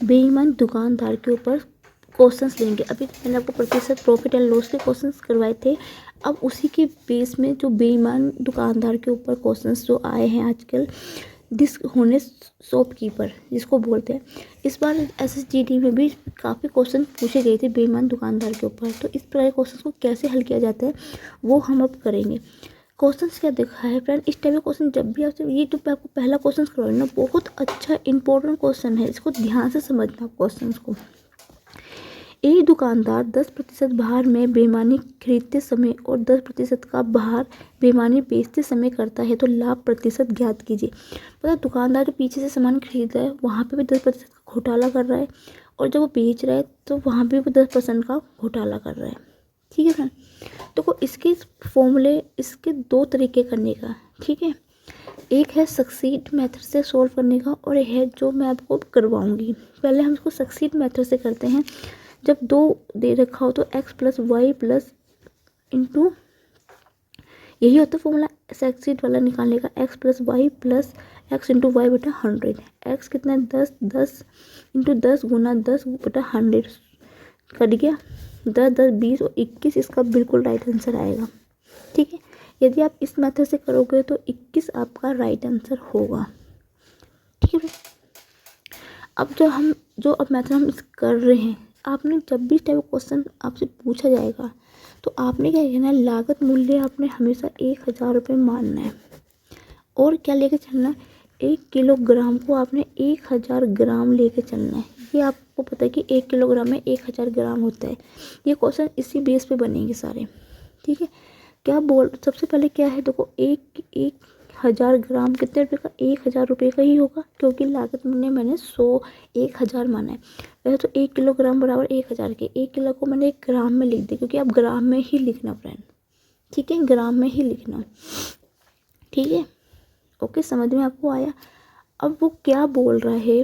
बेईमान दुकानदार के ऊपर क्वेश्चंस लेंगे। अभी मैंने आपको प्रतिशत प्रॉफिट एंड लॉस के क्वेश्चंस करवाए थे। अब उसी के बेस में जो बेईमान दुकानदार के ऊपर क्वेश्चंस जो आए हैं आजकल, डिसऑनेस्ट शॉपकीपर जिसको बोलते हैं, इस बार एसएसजीडी में भी काफ़ी क्वेश्चन पूछे गए थे बेईमान दुकानदार के ऊपर। तो इस प्रकार के क्वेश्चन को कैसे हल किया जाता है वो हम अब करेंगे। क्वेश्चंस क्या देखा है फ्रेंड, इस टाइप के क्वेश्चन जब भी आपसे, ये जो आपको पहला क्वेश्चन करवाए ना, बहुत अच्छा इंपॉर्टेंट क्वेश्चन है, इसको ध्यान से समझना क्वेश्चन को। एक दुकानदार 10% भार में बेईमानी खरीदते समय और 10% का भार बेईमानी बेचते समय करता है तो लाभ प्रतिशत ज्ञात कीजिए। मतलब दुकानदार जो पीछे से सामान खरीद रहा है वहाँ पे भी 10% का घोटाला कर रहा है, और जब वो बेच रहा है तो वहाँ पे भी 10% का घोटाला कर रहा है। ठीक है फ्रेंड, तो इसके फॉर्मूले, इसके दो तरीके करने का। ठीक है, एक है सक्सीड मेथड से सॉल्व करने का, और एक है जो मैं आपको करवाऊंगी। पहले हम इसको सक्सीड मेथड से करते हैं। जब दो दे रखा हो तो x plus Y plus into, यही होता है फॉर्मूला सक्सीड वाला निकालने का, x plus Y plus X into Y बटा 100। एक्स कितना है 10, 10 इंटू 10 गुना 10 बटा 100 कट गया, 10 10 20 और 21, इसका बिल्कुल राइट आंसर आएगा। ठीक है, यदि आप इस मेथड से करोगे तो 21 आपका राइट आंसर होगा। ठीक है, अब अब मेथड हम इस कर रहे हैं, आपने जब भी टाइप क्वेश्चन आपसे पूछा जाएगा तो आपने क्या कहना है, लागत मूल्य आपने हमेशा 1000 रुपये मानना है, और क्या लेके चलना है, 1 किलोग्राम को आपने 1000 ग्राम लेके चलना है। ये आपको पता है कि 1 किलोग्राम में 1000 ग्राम होता है। ये क्वेश्चन इसी बेस पे बनेंगे सारे। ठीक है, क्या बोल, सबसे पहले क्या है, देखो 1000 ग्राम कितने रुपए का, 1000 रुपये का ही होगा, क्योंकि लागत मैंने 1000 माना है। वैसे तो 1 किलोग्राम बराबर 1000 के, 1 किलो को मैंने 1 ग्राम में लिख दिया, क्योंकि आप ग्राम में ही लिखना फ्रेंड। ठीक है, ग्राम में ही लिखना। ठीक है, ओके, समझ में आपको आया। अब वो क्या बोल रहा है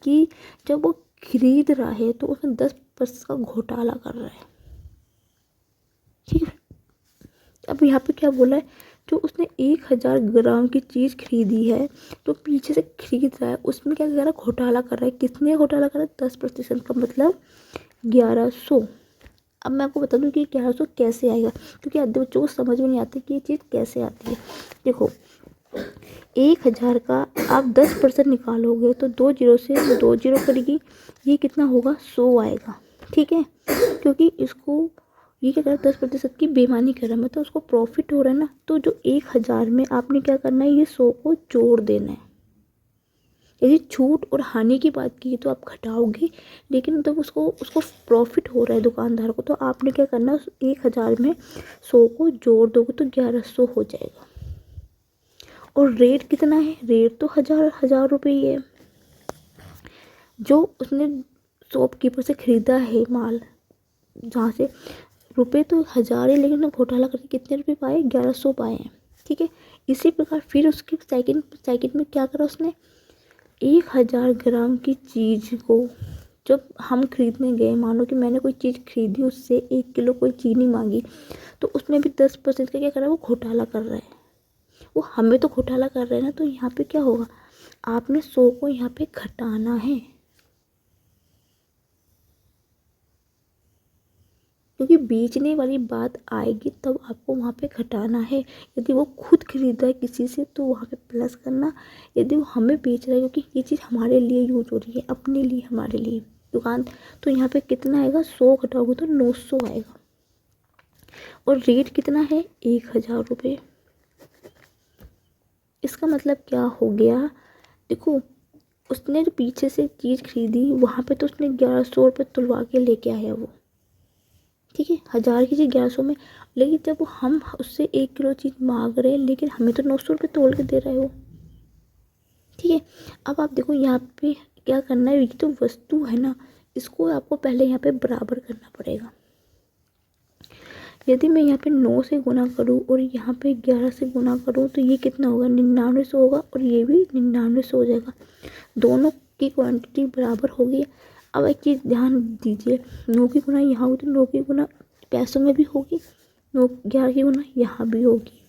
कि जब वो खरीद रहा है तो उसमें 10% का घोटाला कर रहा है। ठीक है, अब यहाँ पे क्या बोला है, जो उसने 1000 ग्राम की चीज़ खरीदी है, तो पीछे से खरीद रहा है, उसमें क्या कर रहा है, घोटाला कर रहा है। किसने घोटाला कर रहा है, 10% का, मतलब 1100। अब मैं आपको बता दूं कि 1100 कैसे आएगा, क्योंकि आधे बच्चों को समझ में नहीं आती कि ये चीज़ कैसे आती है। देखो 1000 का आप 10% निकालोगे तो 2 जीरो से 2 जीरो करेगी, ये कितना होगा, 100 आएगा। ठीक है, क्योंकि इसको ये क्या कर रहा है, 10% की बेईमानी कर रहा है, मतलब उसको प्रॉफिट हो रहा है ना। तो जो 1000 में आपने क्या करना है, ये 100 को जोड़ देना है। यदि छूट और हानि की बात की तो आप घटाओगे, लेकिन जब उसको प्रॉफिट हो रहा है दुकानदार को, तो आपने क्या करना है, 1000 में 100 को जोड़ दोगे तो 1100 हो जाएगा। और रेट कितना है, रेट तो 1000 रुपये ही है। जो उसने शॉपकीपर से खरीदा है माल, जहाँ से रुपए तो 1000 है, लेकिन घोटाला करके कितने रुपए पाए, 1100 पाए हैं। ठीक है, इसी प्रकार फिर उसकी सेकंड में क्या करा उसने, 1000 ग्राम की चीज़ को जब हम खरीदने गए, मानो कि मैंने कोई चीज़ खरीदी, उससे 1 किलो कोई चीनी मांगी, तो उसमें भी 10% का क्या कर रहा है, वो घोटाला कर रहा है। वो हमें तो घोटाला कर रहे हैं ना, तो यहाँ पे क्या होगा, आपने 100 को यहाँ पे घटाना है, क्योंकि बेचने वाली बात आएगी तब आपको वहाँ पे घटाना है। यदि वो खुद खरीद रहा है किसी से तो वहाँ पे प्लस करना, यदि वो हमें बेच रहा है क्योंकि ये चीज़ हमारे लिए यूज हो रही है, अपने लिए, हमारे लिए दुकान, तो यहाँ पे कितना आएगा, 100 घटाओगे तो 900 आएगा। और रेट कितना है, 1000 रुपये। इसका मतलब क्या हो गया, देखो उसने जो पीछे से चीज़ खरीदी वहाँ पे तो उसने 1100 रुपये तुलवा के लेके आया वो। ठीक है, 1000 की चीज़ 1100 में, लेकिन जब हम उससे 1 किलो चीज़ मांग रहे हैं, लेकिन हमें तो 900 रुपये तोल के दे रहे हो। ठीक है, अब आप देखो यहाँ पे क्या करना है, ये तो वस्तु है ना, इसको आपको पहले यहाँ पे बराबर करना पड़ेगा। यदि मैं यहाँ पे 9 से गुना करूँ और यहाँ पे 11 से गुना करूँ तो ये कितना होगा, 9900 होगा, और ये भी 9900 हो जाएगा। दोनों की क्वांटिटी बराबर होगी। अब एक चीज़ ध्यान दीजिए, 9 की गुना यहाँ होगी तो 9 की गुना पैसों में भी होगी, 11 की गुना यहाँ भी होगी।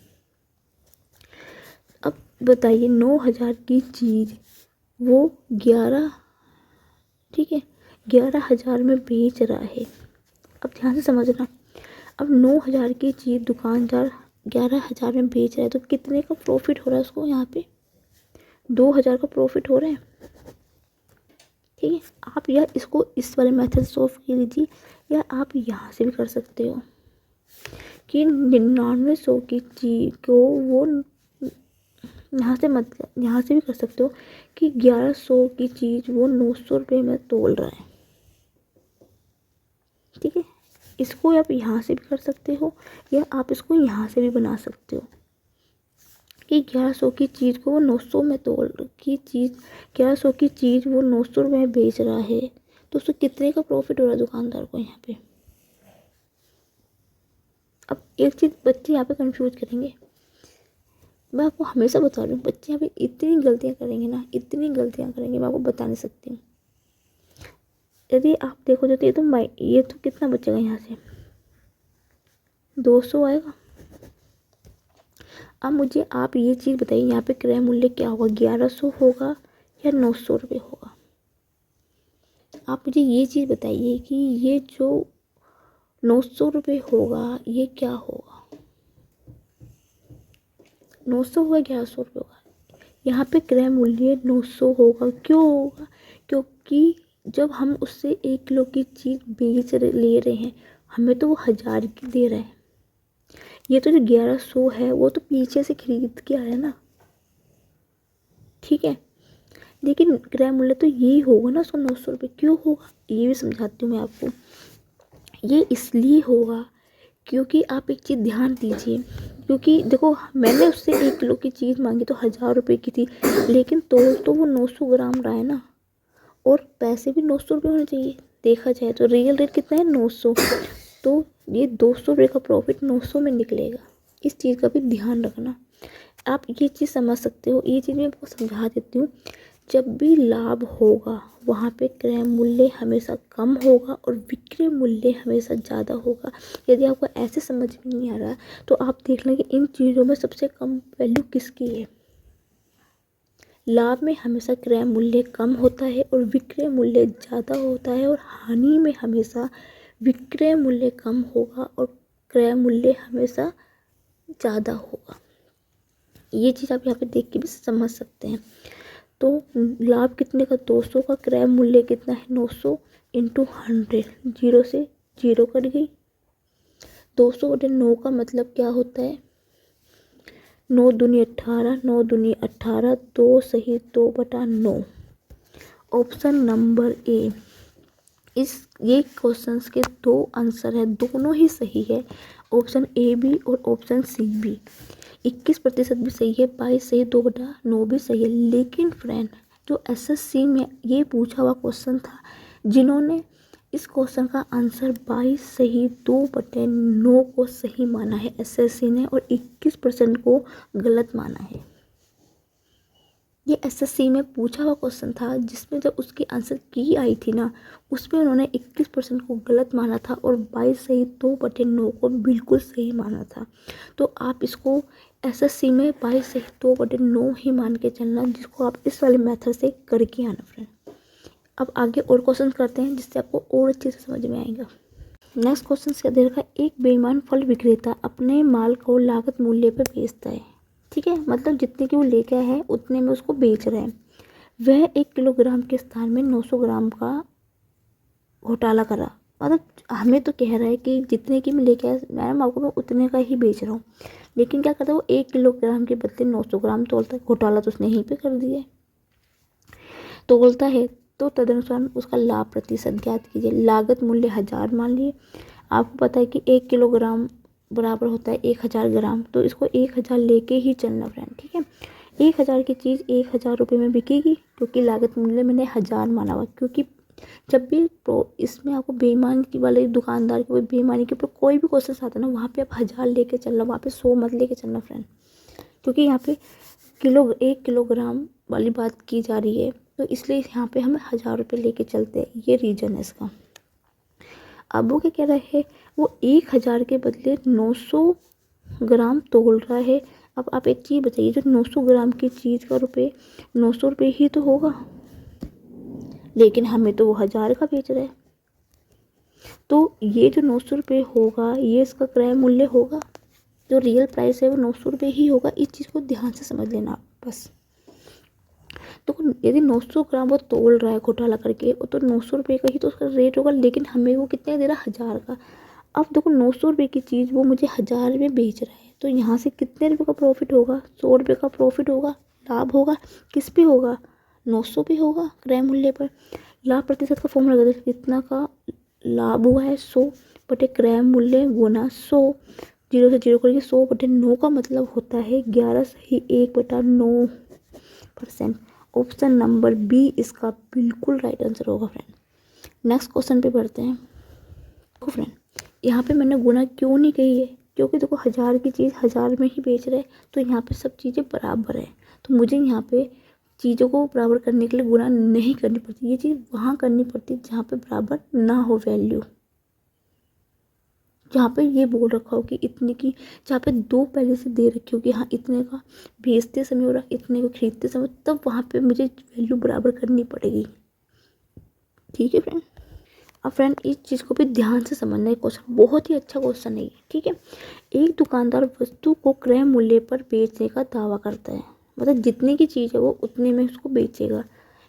अब बताइए 9000 की चीज़ वो 11, ठीक है, 11,000 में बेच रहा है। अब ध्यान से समझना, अब 9,000 की चीज़ दुकानदार 11,000 में बेच रहा है तो कितने का प्रॉफिट हो रहा है उसको? यहाँ पे 2,000 का प्रॉफिट हो रहा है। ठीक है, आप या इसको इस वाले मेथड से सॉल्व कर लीजिए, या आप यहाँ से भी कर सकते हो कि 9900 की चीज़ को वो यहाँ से भी कर सकते हो कि 1100 की चीज़ वो 900 रुपये में तोल रहा है। ठीक है, इसको आप यहाँ से भी कर सकते हो, या आप इसको यहाँ से भी बना सकते हो कि 1100 की चीज़ को वो 900 में तोल की चीज़ 1100 की चीज़ वो 900 रुपये में बेच रहा है तो उसको कितने का प्रॉफिट हो रहा है दुकानदार को यहाँ पे। अब एक चीज़ बच्चे यहाँ पे कंफ्यूज करेंगे, मैं आपको हमेशा बता रही हूँ, बच्चे यहाँ पे इतनी गलतियाँ करेंगे ना, इतनी गलतियाँ करेंगे, मैं आपको बता नहीं सकती हूँ। यदि आप देखो तो ये तो कितना बचेगा यहाँ से, 200 आएगा। अब मुझे आप ये चीज़ बताइए, यहाँ पे क्रय मूल्य क्या होगा, 1100 होगा या 900 रुपये होगा? आप मुझे ये चीज़ बताइए कि ये जो 900 रुपये होगा ये क्या होगा, 900 होगा 1100 रुपये होगा? यहाँ पे क्रय मूल्य 900 होगा। क्यों होगा? क्योंकि जब हम उससे 1 किलो की चीज़ ले रहे हैं, हमें तो वो 1000 की दे रहे हैं। ये तो जो 1100 है वो तो पीछे से खरीद के आया ना। ठीक है, लेकिन क्रय मूल्य तो यही होगा ना, उसका 900 रुपये। क्यों होगा ये भी समझाती हूँ मैं आपको। ये इसलिए होगा क्योंकि आप एक चीज़ ध्यान दीजिए, क्योंकि देखो मैंने उससे 1 किलो की चीज़ मांगी तो 1000 रुपये की थी, लेकिन तोल तो वो 900 ग्राम रहा है ना, और पैसे भी 900 रुपये होने चाहिए। देखा जाए तो रियल रेट कितना है, 900, तो ये 200 रुपये का प्रॉफिट 900 में निकलेगा। इस चीज़ का भी ध्यान रखना। आप ये चीज़ समझ सकते हो, ये चीज़ मैं आपको समझा देती हूँ। जब भी लाभ होगा वहाँ पे क्रय मूल्य हमेशा कम होगा और विक्रय मूल्य हमेशा ज़्यादा होगा। यदि आपको ऐसे समझ में नहीं आ रहा तो आप देख लें कि इन चीज़ों में सबसे कम वैल्यू किसकी है। लाभ में हमेशा क्रय मूल्य कम होता है और विक्रय मूल्य ज़्यादा होता है, और हानि में हमेशा विक्रय मूल्य कम होगा और क्रय मूल्य हमेशा ज़्यादा होगा। ये चीज़ आप यहाँ पे देख के भी समझ सकते हैं। तो लाभ कितने का, 200 का, क्रय मूल्य कितना है 900 इंटू 100, 0 से 0 कट गई। 200 बटे 9 का मतलब क्या होता है, 9 दूनी 18, 9 दूनी 18, 2 सही 2 बटा 9। Option number A. ये क्वेश्चंस के 2 आंसर है, दोनों ही सही है, ऑप्शन ए भी और ऑप्शन सी भी। 21% भी सही है, 22 सही, 2 बटा 9 भी सही है। लेकिन फ्रेंड, जो एसएससी में ये पूछा हुआ क्वेश्चन था, जिन्होंने इस क्वेश्चन का आंसर 22 सही 2 बटे 9 को सही माना है एसएससी ने, और 21% को गलत माना है। ये एसएससी में पूछा हुआ क्वेश्चन था, जिसमें जब उसकी आंसर की आई थी ना, उसमें उन्होंने 21% को गलत माना था और 22 सही 2 बटे 9 को बिल्कुल सही माना था। तो आप इसको एसएससी में 22 सही 2 बटे 9 ही मान के चलना, जिसको आप इस वाले मेथड से करके आना फ्रेंड। अब आगे और क्वेश्चन करते हैं, जिससे आपको और अच्छे से समझ में आएगा। नेक्स्ट क्वेश्चन क्या दे रखा है, एक बेईमान फल विक्रेता अपने माल को लागत मूल्य पर बेचता है। ठीक है, मतलब जितने की वो लेके आया है उतने में उसको बेच रहे हैं। वह 1 किलोग्राम के स्थान में 900 ग्राम का घोटाला करा। मतलब हमें तो कह रहा है कि जितने की मैं लेके आया मैडम आपको मैं उतने का ही बेच रहा हूँ, लेकिन क्या करता है वो 1 किलोग्राम के बदले 900 ग्राम तोलता है। घोटाला तो उसने यहीं पे कर दिया है। तोलता है तो तदनुसार उसका लाभ प्रतिशत ज्ञात कीजिए। लागत मूल्य 1000 मान लिए, आपको पता है कि 1 किलोग्राम बराबर होता है 1000 ग्राम, तो इसको 1000 लेके ही चलना फ्रेंड। ठीक है, 1000 की चीज़ 1000 रुपये में बिकेगी, क्योंकि लागत मूल्य मैंने 1000 माना हुआ। क्योंकि जब भी इसमें आपको बेईमान की वाले दुकानदार के बेईमानी के ऊपर कोई भी क्वेश्चन आता है ना, वहाँ पे आप 1000 लेके चलना, वहाँ पे 100 मत लेके चलना फ्रेंड, क्योंकि यहाँ पे 1 किलोग्राम वाली बात की जा रही है, तो इसलिए यहाँ पे हम 1000 रुपये लेके चलते हैं। ये रीज़न है इसका। अब वो क्या कह रहा है, वो 1000 के बदले 900 ग्राम तोल रहा है। अब आप एक चीज़ बताइए, जो 900 ग्राम की चीज़ का रुपये 900 रुपये ही तो होगा। लेकिन हमें तो वो 1000 का बेच रहा है। तो ये जो 900 रुपये होगा ये इसका क्रय मूल्य होगा, जो रियल प्राइस है वो 900 रुपये ही होगा। इस चीज़ को ध्यान से समझ लेना आप बस। तो यदि 900 ग्राम वो तोल रहा है घोटाला करके, वो तो 900 रुपये का ही तो उसका रेट होगा, लेकिन हमें वो कितने दे रहा है, 1000 का। अब देखो 900 रुपये की चीज़ वो मुझे 1000 में बेच रहा है, तो यहाँ से कितने रुपये का प्रॉफिट होगा, 100 रुपये का प्रॉफिट होगा, लाभ होगा। किस पे होगा, 900 पे होगा क्रय मूल्य पर। लाभ प्रतिशत का फॉर्मूला लगा, कितना का लाभ हुआ है, 100 बटे क्रय मूल्य गुना 100, 0 से 0 करके 100 बटे 9 का मतलब होता है 11/1/9%। ऑप्शन नंबर बी इसका बिल्कुल राइट आंसर होगा फ्रेंड। नेक्स्ट क्वेश्चन पे बढ़ते हैं। देखो फ्रेंड, यहाँ पे मैंने गुना क्यों नहीं कही है, क्योंकि देखो 1000 की चीज़ 1000 में ही बेच रहे हैं, तो यहाँ पे सब चीज़ें बराबर है। तो मुझे यहाँ पे चीज़ों को बराबर करने के लिए गुना नहीं करनी पड़ती, ये चीज़ वहाँ करनी पड़ती जहाँ पे बराबर ना हो वैल्यू, जहाँ पे ये बोल रखा हो कि इतने की, जहाँ पे 2 पहले से दे रखी हो कि हाँ इतने का बेचते समय हो रहा, इतने को खरीदते समय, तब वहाँ पे मुझे वैल्यू बराबर करनी पड़ेगी। ठीक है फ्रेंड। अब फ्रेंड इस चीज़ को भी ध्यान से समझना है, क्वेश्चन बहुत ही अच्छा क्वेश्चन है ये। ठीक है, एक दुकानदार वस्तु को क्रय मूल्य पर बेचने का दावा करता है, मतलब जितने की चीज़ है वो उतने में उसको बेचेगा।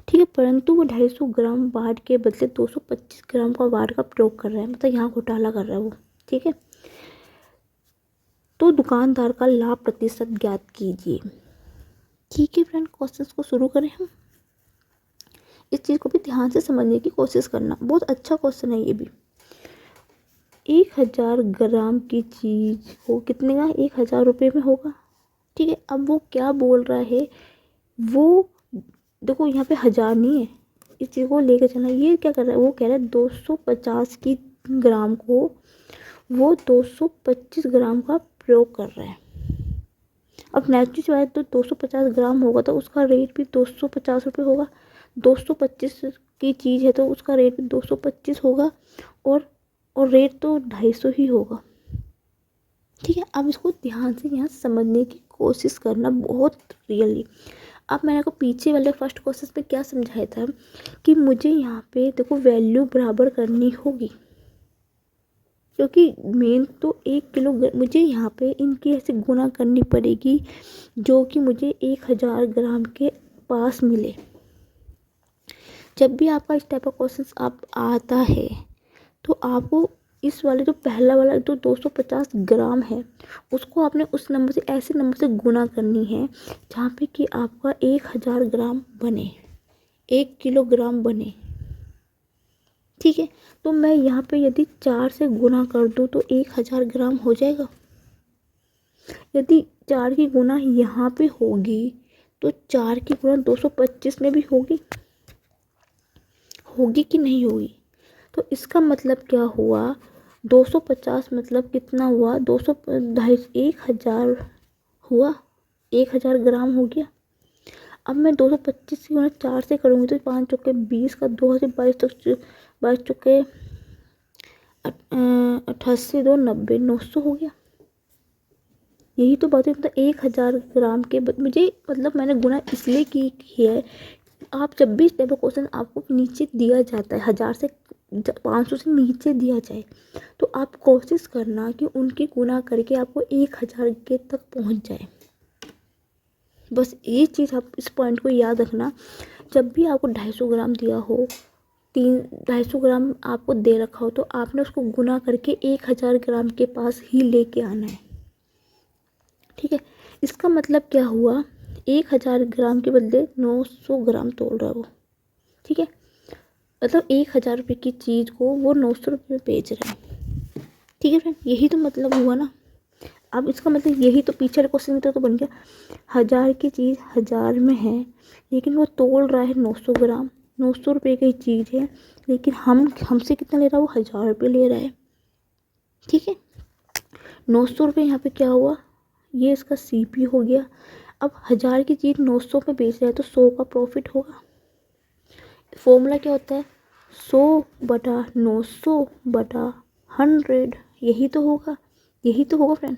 ठीक है, परंतु वो 250 ग्राम वाट के बदले 225 ग्राम का वाट का प्रयोग कर रहा है, मतलब यहाँ घोटाला कर रहा है वो। ठीक है, तो दुकानदार का लाभ प्रतिशत ज्ञात कीजिए। ठीक है फ्रेंड, क्वेश्चंस को शुरू करें हम। इस चीज़ को भी ध्यान से समझने की कोशिश करना, बहुत अच्छा क्वेश्चन है ये भी। 1000 ग्राम की चीज़ को कितने का, 1000 रुपये में होगा। ठीक है, अब वो क्या बोल रहा है, वो देखो यहाँ पे 1000 नहीं है, इस चीज़ को लेकर चलना। ये क्या कर रहा है, वो कह रहा है 250 की ग्राम को वो 225 ग्राम का प्रयोग कर रहा है। अब नेचुरल सी बात, तो 250 ग्राम होगा तो उसका रेट भी 250 रुपये होगा। 225 की चीज़ है तो उसका रेट भी 225 होगा, और रेट तो 250 ही होगा। ठीक है, अब इसको ध्यान से यहाँ समझने की कोशिश करना बहुत रियली। अब मैंने आपको पीछे वाले फर्स्ट क्वेश्चन में क्या समझाया था कि मुझे यहाँ पे देखो वैल्यू बराबर करनी होगी, क्योंकि मेन तो 1 किलो मुझे यहाँ पे इनकी ऐसे गुना करनी पड़ेगी जो कि मुझे 1000 ग्राम के पास मिले। जब भी आपका इस टाइप का क्वेश्चन आप आता है तो आपको इस वाले जो पहला वाला जो 250 ग्राम है उसको आपने उस नंबर से, ऐसे नंबर से गुना करनी है जहाँ पे कि आपका 1000 ग्राम बने, 1 किलोग्राम बने। ठीक है, तो मैं यहाँ पे यदि 4 से गुना कर दूँ तो 1000 ग्राम हो जाएगा। यदि 4 की गुना यहाँ पे होगी तो 4 की गुना 225 में भी होगी कि नहीं होगी। तो इसका मतलब क्या हुआ, 250 मतलब कितना हुआ, 200 1000 हुआ, 1000 ग्राम हो गया। अब मैं 225 की गुना 4 से करूँगी तो 5 चौके 20 का 2 से 22 तक, 22 चौके 88 2 90, 900 हो गया। यही तो बात है, मतलब 1000 ग्राम के मुझे, मतलब मैंने गुना इसलिए की है। आप जब भी इस टाइप का क्वेश्चन आपको नीचे दिया जाता है, 1000 से 500 से नीचे दिया जाए, तो आप कोशिश करना कि उनकी गुना करके आपको 1000 के तक पहुंच जाए। बस ये चीज़ आप इस पॉइंट को याद रखना। जब भी आपको 250 ग्राम दिया हो, 250 ग्राम आपको दे रखा हो, तो आपने उसको गुना करके 1000 ग्राम के पास ही लेके आना है। ठीक है, इसका मतलब क्या हुआ, 1000 ग्राम के बदले 900 ग्राम तोल रहा है वो। ठीक है, मतलब 1000 रुपये की चीज़ को वो 900 रुपये में बेच रहा है। ठीक है फ्रेंड, यही तो मतलब हुआ ना। अब इसका मतलब यही तो पीछे वाले क्वेश्चन में तो बन गया, 1000 की चीज़ 1000 में है लेकिन वो तोल रहा है 900 ग्राम, 900 रुपये की चीज़ है, लेकिन हमसे कितना ले रहा है, वो 1000 रुपये ले रहा है। ठीक है, 900 रुपये यहाँ पे क्या हुआ, ये इसका सीपी हो गया। अब 1000 की चीज़ 900 में बेच रहा है तो 100 का प्रॉफिट होगा। फॉर्मूला क्या होता है, 100 बटा 900 बटा 100, यही तो होगा, फ्रेंड,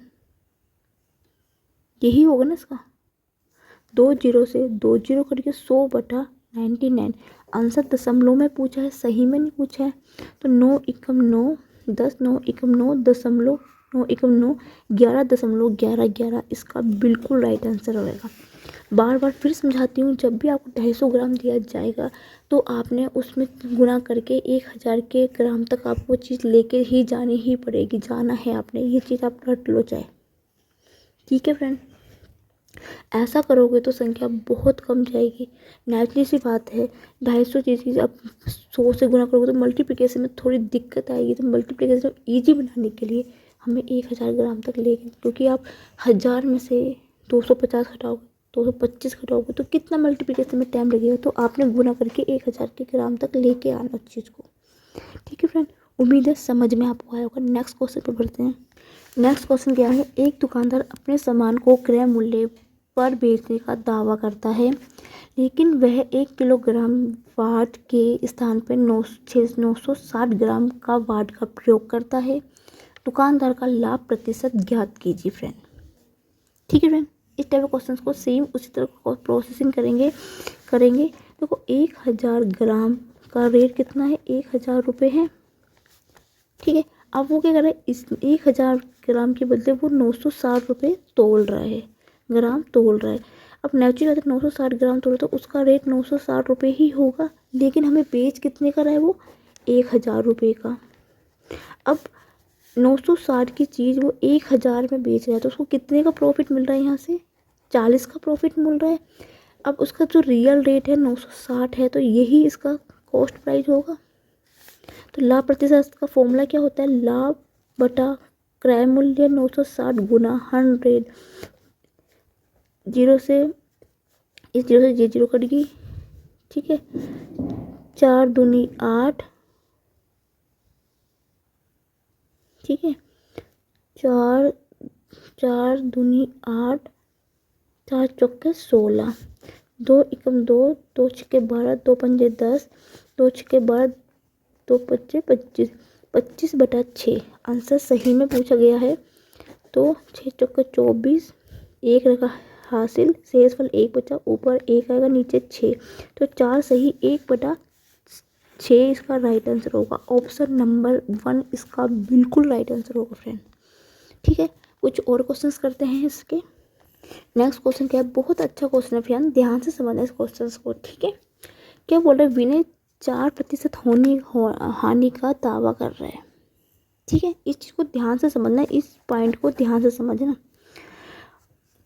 यही होगा ना इसका। 2 जीरो से 2 जीरो करके 100 बटा 99। आंसर दशमलव में पूछा है, सही में नहीं पूछा है। तो 9 एकम 9 10, 9 एकम 9 दशमलव 9 एकम 9 11.1111 इसका बिल्कुल राइट आंसर होगा। बार बार फिर समझाती हूँ, जब भी आपको 250 ग्राम दिया जाएगा तो आपने उसमें गुणा करके 1000 के ग्राम तक आपको चीज़ लेके ही जानी ही पड़ेगी, जाना है आपने, ये चीज़ आप रट लो चाहे। ठीक है फ्रेंड, ऐसा करोगे तो संख्या बहुत कम जाएगी। नेचुरली सी बात है, 250 चीज़ आप 100 से गुणा करोगे तो मल्टीप्लिकेशन में थोड़ी दिक्कत आएगी। तो मल्टीप्लिकेशन ईजी बनाने के लिए हमें 1000 ग्राम तक लेंगे, क्योंकि आप 1000 में से 250 घटाओगे, 225 घटाओगे तो कितना मल्टीप्लिकेशन में टाइम लगेगा। तो आपने गुना करके 1000 के ग्राम तक लेके आना उस चीज़ को। ठीक है फ्रेंड, उम्मीद है समझ में आपको आया होगा। नेक्स्ट क्वेश्चन पे बढ़ते हैं। नेक्स्ट क्वेश्चन क्या है, एक दुकानदार अपने सामान को क्रय मूल्य पर बेचने का दावा करता है, लेकिन वह 1 किलोग्राम वाट के स्थान पर 960 ग्राम का वाट का प्रयोग करता है। दुकानदार का लाभ प्रतिशत ज्ञात कीजिए फ्रेंड। ठीक है फ्रेंड, इस टाइप के क्वेश्चंस को सेम उसी तरह प्रोसेसिंग करेंगे। देखो 1000 ग्राम का रेट कितना है, 1000 रुपये है। ठीक है, अब वो क्या कर रहा है, इस 1000 ग्राम के बदले वो 960 रुपये तोल रहा है, ग्राम तोल रहा है। अब नेचुरल बात है, 960 ग्राम तोल तो उसका रेट 960 रुपये ही होगा, लेकिन हमें बेच कितने का रहा है, वो 1000 रुपये का। अब 960 की चीज़ वो 1000 में बेच रहा है, तो उसको कितने का प्रॉफिट मिल रहा है, यहाँ से 40 का प्रॉफिट मिल रहा है। अब उसका जो रियल रेट है 960 है, तो यही इसका कॉस्ट प्राइस होगा। तो लाभ प्रतिशत का फॉर्मूला क्या होता है, लाभ बटा क्रय मूल्य 960 गुना 100। जीरो से इस जीरो से ये जीरो कट गई। ठीक है, 4 दूनी 8। ठीक है, 4 दूनी 8, 4 चौके 16, 2 एकम 2, 2 छक्के 12, 2 पंजे 10, 2 छक्के 12, 2 पच्चे 25, 25/6 आंसर सही में पूछा गया है। तो 6 चौके 24, एक रखा हासिल, शेषफल 1 बचा, ऊपर 1 आएगा, नीचे 6, तो 4 सही, 1/6 इसका राइट आंसर होगा। ऑप्शन नंबर 1 इसका बिल्कुल राइट आंसर होगा फ्रेंड। ठीक है, कुछ और क्वेश्चंस करते हैं इसके। नेक्स्ट क्वेश्चन क्या है, बहुत अच्छा क्वेश्चन है फ्रेंड, ध्यान से समझना इस क्वेश्चन को। ठीक है, क्या बोल रहे हैं, विनय 4% हानि का दावा कर रहे हैं। ठीक है, इस चीज़ को ध्यान से समझना, इस पॉइंट को ध्यान से समझना।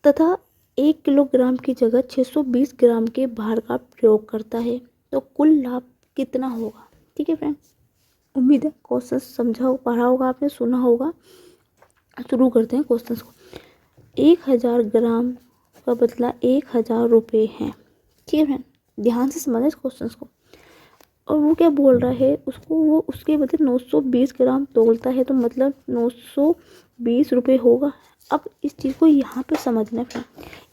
तथा 1 किलोग्राम की जगह 620 ग्राम के भार का प्रयोग करता है, तो कुल लाभ कितना होगा। ठीक है फ्रेंड, उम्मीद है क्वेश्चन समझा पढ़ा होगा आपने, सुना होगा। शुरू करते हैं क्वेश्चन को। 1000 ग्राम का बदला 1000 रुपये है। ठीक है फ्रेंड, ध्यान से समझना इस क्वेश्चन को। और वो क्या बोल रहा है, उसको वो उसके बदले 920 ग्राम तोलता है, तो मतलब 920 रुपये होगा। अब इस चीज़ को यहाँ पे समझना है,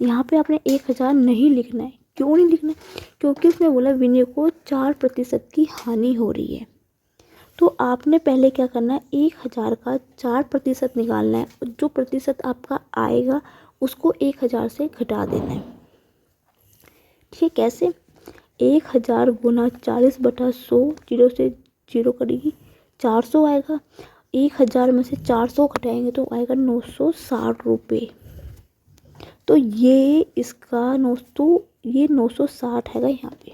यहाँ पे आपने 1000 नहीं लिखना है। क्यों नहीं लिखना है, क्योंकि उसने बोला विनय को 4% की हानि हो रही है। तो आपने पहले क्या करना है, 1000 का 4% निकालना है, और जो प्रतिशत आपका आएगा उसको 1000 से घटा देना है। ठीक है, कैसे, 1000 गुना 40/100, जीरो से जीरो कटेगी, 400 आएगा। 1000 में से 400 घटाएंगे तो आएगा 960 रुपये। तो ये इसका 960 हैगा यहाँ पे।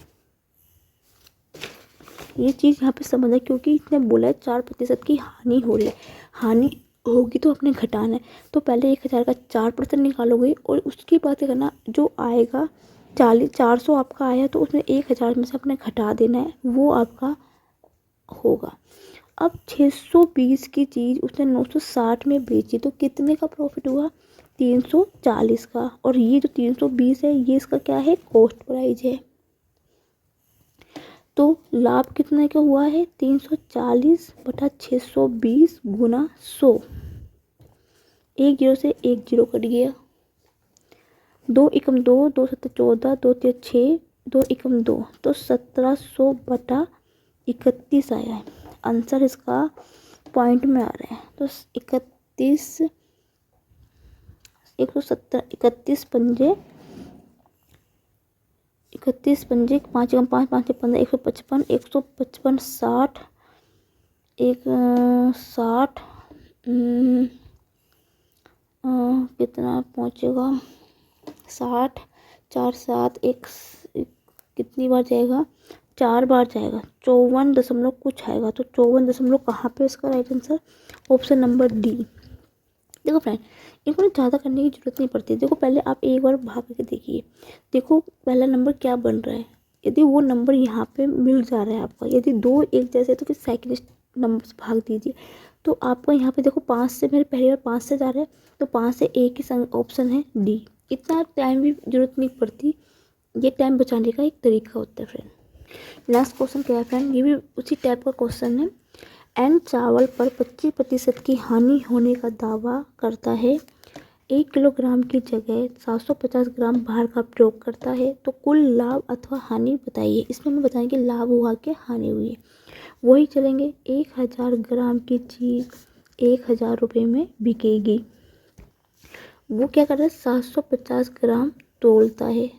ये चीज़ यहाँ पे समझना, क्योंकि इसने बोला है 4% की हानि हो रही है, हानि होगी तो अपने घटाना है। तो पहले 1000 का 4% निकालोगे, और उसके बाद क्या करना, जो आएगा 400 आपका आया, तो उसमें 1000 में से अपने घटा देना है, वो आपका होगा। अब 620 की चीज़ उसने 960 में बेची, तो कितने का प्रॉफिट हुआ, 340 का। और ये जो 320 है, ये इसका क्या है, कॉस्ट प्राइस है। तो लाभ कितने का हुआ है, 340/620 गुना 100। एक जीरो से एक जीरो कट गया, 2 एकम 2, 2 सत्तर 14, 2 तिया 6, 2 एकम 2, तो 1700/31 आया है। आंसर इसका पॉइंट में आ रहा है, तो 31 170, 31 पंजे 31 पंजे 5 कम 5 5 15 155 155 60 60 कितना पहुँचेगा 60 4 7 एक कितनी बार जाएगा 4 बार जाएगा 54 दशमलव कुछ आएगा। तो 54 दशमलव कहाँ पे इसका right answer option number D. देखो फ्रेंड इनको ना ज़्यादा करने की जरूरत नहीं पड़ती। देखो पहले आप एक बार भाग के देखिए। देखो पहला नंबर क्या बन रहा है। यदि वो नंबर यहाँ पे मिल जा रहा है आपका, यदि दो एक जैसे तो फिर सेकंड नंबर से भाग दीजिए। तो आपका यहाँ पे देखो 5 से मेरे पहली बार 5 से जा रहा है तो 5 से एक ही ऑप्शन है डी। इतना टाइम भी जरूरत नहीं पड़ती, ये टाइम बचाने का एक तरीका होता है फ्रेंड। लास्ट क्वेश्चन क्या है फ्रेंड, ये भी उसी टाइप का क्वेश्चन है। एन चावल पर 25% की हानि होने का दावा करता है, 1 किलोग्राम की जगह 750 ग्राम भार का प्रयोग करता है, तो कुल लाभ अथवा हानि बताइए। इसमें हमें बताएंगे लाभ हुआ कि हानि हुई है। वही चलेंगे 1000 ग्राम की चीज़ 1000 रुपये में बिकेगी। वो क्या कर रहा है 750 ग्राम तोलता है,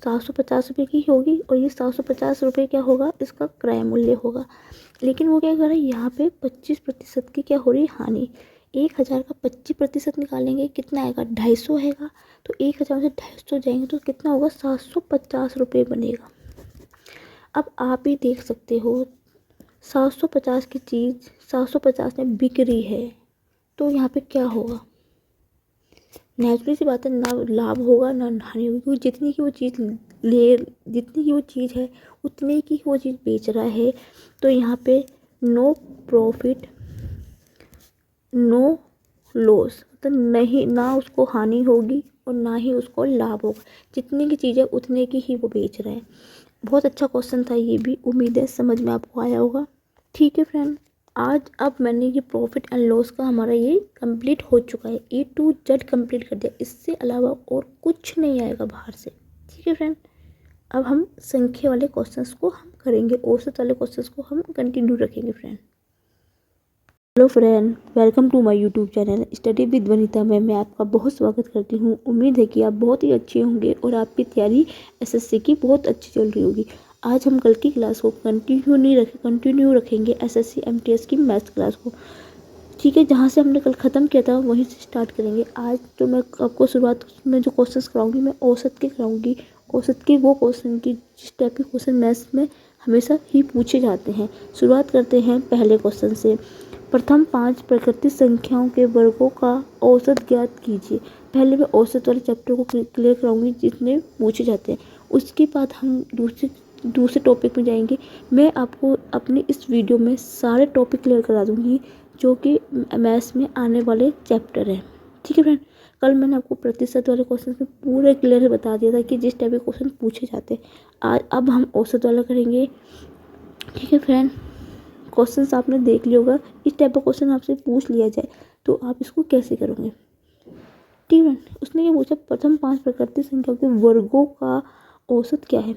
750 रुपये की होगी और ये 750 रुपये क्या होगा इसका क्रय मूल्य होगा। लेकिन वो क्या कर रहा है यहाँ पे 25% की क्या हो रही है हानि। 1000 का 25% निकालेंगे कितना आएगा 250 आएगा। तो 1000 से 250 जाएंगे तो कितना होगा 750 रुपये बनेगा। अब आप ही देख सकते हो 750 की चीज़ 750 में बिक रही है तो यहाँ पे क्या होगा। नेचुरली सी बात है ना लाभ होगा ना हानि होगी, क्योंकि जितनी की वो चीज़ जितनी की वो चीज़ है उतने की वो चीज़ बेच रहा है। तो यहाँ पे नो प्रॉफिट नो लॉस, तो नहीं ना उसको हानि होगी और ना ही उसको लाभ होगा। जितनी की चीज़ है उतने की ही वो बेच रहा है। बहुत अच्छा क्वेश्चन था ये भी, उम्मीद है समझ में आपको आया होगा। ठीक है फ्रेंड, आज अब मैंने ये प्रॉफिट एंड लॉस का हमारा ये कंप्लीट हो चुका है, ए टू जेड कंप्लीट कर दिया। इससे अलावा और कुछ नहीं आएगा बाहर से। ठीक है फ्रेंड, अब हम संख्या वाले क्वेश्चंस को हम करेंगे, औसत वाले क्वेश्चंस को हम कंटिन्यू रखेंगे friend. Hello friend, welcome to my YouTube channel study with Vanita में मैं आपका बहुत स्वागत करती हूँ। उम्मीद है कि आप बहुत ही अच्छे होंगे और आपकी तैयारी एसएससी की बहुत अच्छी चल रही होगी। आज हम कल की क्लास को कंटिन्यू रखेंगे एसएससी एमटीएस की मैथ्स क्लास को। ठीक है, जहाँ से हमने कल ख़त्म किया था वहीं से स्टार्ट करेंगे। आज तो मैं आपको शुरुआत में जो क्वेश्चंस कराऊंगी मैं औसत के कराऊंगी। औसत के वो क्वेश्चन की जिस टाइप के क्वेश्चन मैथ्स में हमेशा ही पूछे जाते हैं। शुरुआत करते हैं पहले क्वेश्चन से। प्रथम 5 प्राकृतिक संख्याओं के वर्गों का औसत ज्ञात कीजिए। पहले मैं औसत वाले चैप्टर को क्लियर कराऊंगी जिसमें पूछे जाते हैं। उसके बाद हम दूसरे टॉपिक में जाएंगे। मैं आपको अपनी इस वीडियो में सारे टॉपिक क्लियर करा दूंगी जो कि मैथ्स में आने वाले चैप्टर हैं। ठीक है फ्रेंड, कल मैंने आपको प्रतिशत वाले क्वेश्चन में पूरे क्लियर बता दिया था कि जिस टाइप के क्वेश्चन पूछे जाते हैं। आज अब हम औसत वाला करेंगे। ठीक है फ्रेंड, क्वेश्चंस आपने देख लिया होगा। इस टाइप का क्वेश्चन आपसे पूछ लिया जाए तो आप इसको कैसे करोगे। ठीक है, उसने ये पूछा प्रथम 5 प्राकृतिक संख्याओं के वर्गों का औसत क्या है।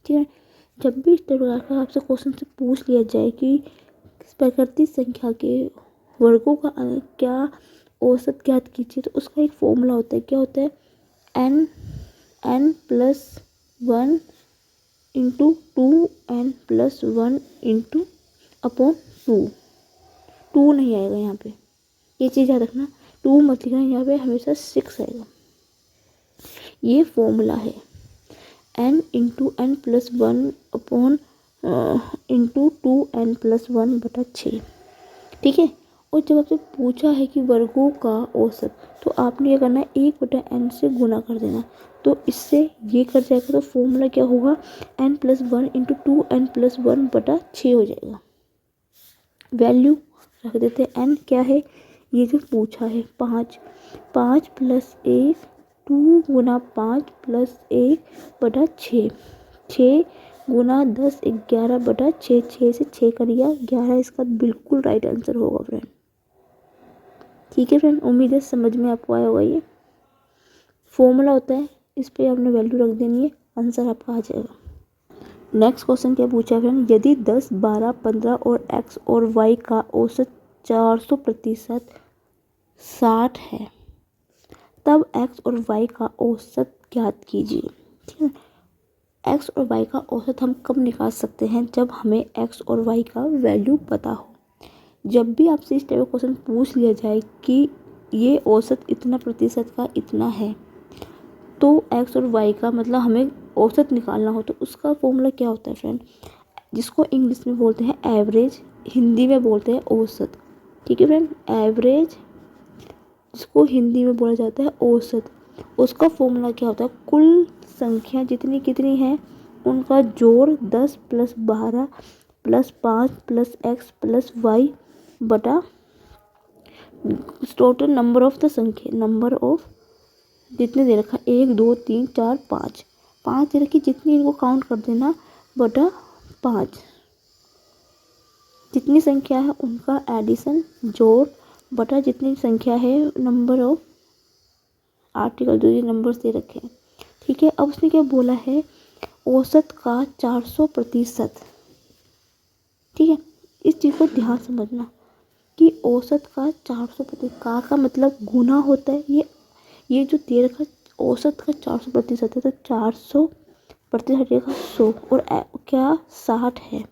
ठीक है, जब भी इस प्रकार का आपसे क्वेश्चन से पूछ लिया जाए कि प्राकृतिक संख्या के वर्गों का क्या औसत ज्ञात कीजिए तो उसका एक फॉर्मूला होता है। क्या होता है n+1 into 2n+1 into upon 2 नहीं आएगा यहाँ पे, ये चीज़ याद रखना। 2 मत लिखना, यहाँ पे हमेशा 6 आएगा। ये फॉर्मूला है n into n+1 upon into 2n+1/6। ठीक है, और जब आपसे पूछा है कि वर्गों का औसत तो आपने ये करना है 1/n से गुना कर देना। तो इससे ये कर जाएगा तो फॉर्मूला क्या होगा n+1 इंटू 2n+1/6 हो जाएगा। वैल्यू रख देते हैं। n क्या है ये जो पूछा है 5 + 1 2 गुना 5 + 1/6 6 गुना 10 11/6 6 से 6 कर दिया 11, इसका बिल्कुल राइट आंसर होगा फ्रेंड। ठीक है फ्रेंड, उम्मीद है समझ में आपको आया होगा। ये फॉर्मूला होता है, इस पर आपने वैल्यू रख देनी है, आंसर आपका आ जाएगा। नेक्स्ट क्वेश्चन क्या पूछा फ्रेंड, यदि 10 12 15 और x और y का औसत 400% 60 है तब x और y का औसत ज्ञात कीजिए। ठीक है, एक्स और वाई का औसत हम कब निकाल सकते हैं? जब हमें एक्स और वाई का वैल्यू पता हो। जब भी आपसे इस टाइप का क्वेश्चन पूछ लिया जाए कि ये औसत इतना प्रतिशत का इतना है, तो एक्स और वाई का मतलब हमें औसत निकालना हो, तो उसका फॉर्मूला क्या होता है फ्रेंड? जिसको इंग्लिश में बोलते हैं एवरेज, हिंदी में बोलते हैं औसत। ठीक है फ्रेंड, एवरेज जिसको हिंदी में बोला जाता है औसत, उसका फॉर्मूला क्या होता है? कुल संख्या जितनी कितनी है उनका जोड़ 10 + 12 + 5 + x + y बटा टोटल नंबर ऑफ द संख्या, नंबर ऑफ जितने दे रखा, 1 2 3 4 5, 5 दे रखी, जितनी इनको काउंट कर देना बटा 5। जितनी संख्या है उनका एडिशन जोड़ बटा जितनी संख्या है नंबर ऑफ आर्टिकल, जो ये नंबर्स दे रखे हैं। ठीक है, अब उसने क्या बोला है? औसत का 400%। ठीक है, इस चीज़ को ध्यान समझना कि औसत का 400% का मतलब गुना होता है। ये जो दे रखा औसत का 400% है, तो 400% हटेगा 100 और क्या 60 है,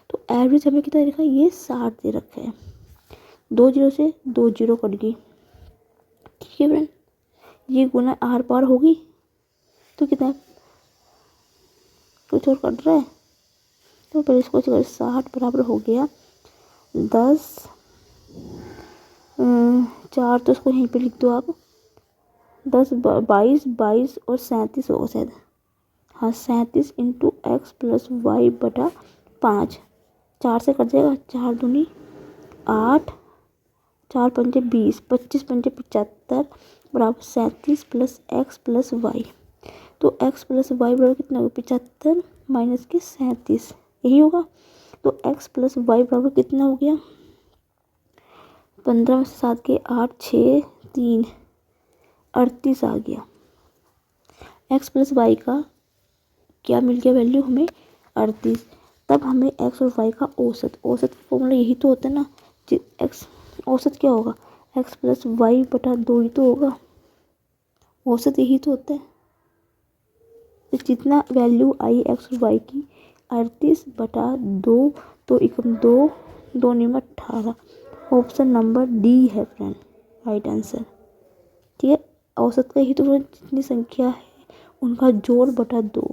तो एवरेज हमें कितना दे रखा है? ये 60 दे रखा है। 2 जीरो से 2 जीरो कट गई। ठीक है फ्रेंड, ये गुना आर पार होगी तो कितना, कुछ और कट रहा है, तो पहले इसको 60 बराबर हो गया 10 4, तो इसको यहीं पे लिख दो आप। 10 22 22 और 37 होगा शायद। हाँ, 37 × x + y बटा 5। 4 से कट जाएगा, 4 दूनी 8, 4 पंजे 20, 25 पंजे 75 बराबर 37 + x + y। तो x + y बराबर कितना होगा? 75 माइनस के 37, यही होगा। तो x + y बराबर कितना हो गया? 15 में से 7 के 8 6 3 38 आ गया। x + y का क्या मिल गया वैल्यू हमें? 38। तब हमें x और y का औसत का फॉर्मूला यही तो होता है ना। x औसत क्या होगा? x + y बटा 2 ही तो होगा, औसत यही तो होता है। तो जितना वैल्यू आई x और y की 38 बटा 2, तो एकम 2 2 नियम 18। ऑप्शन नंबर डी है फ्रेंड राइट आंसर। ठीक है, औसत का ही तो जितनी संख्या है उनका जोड़ बटा 2,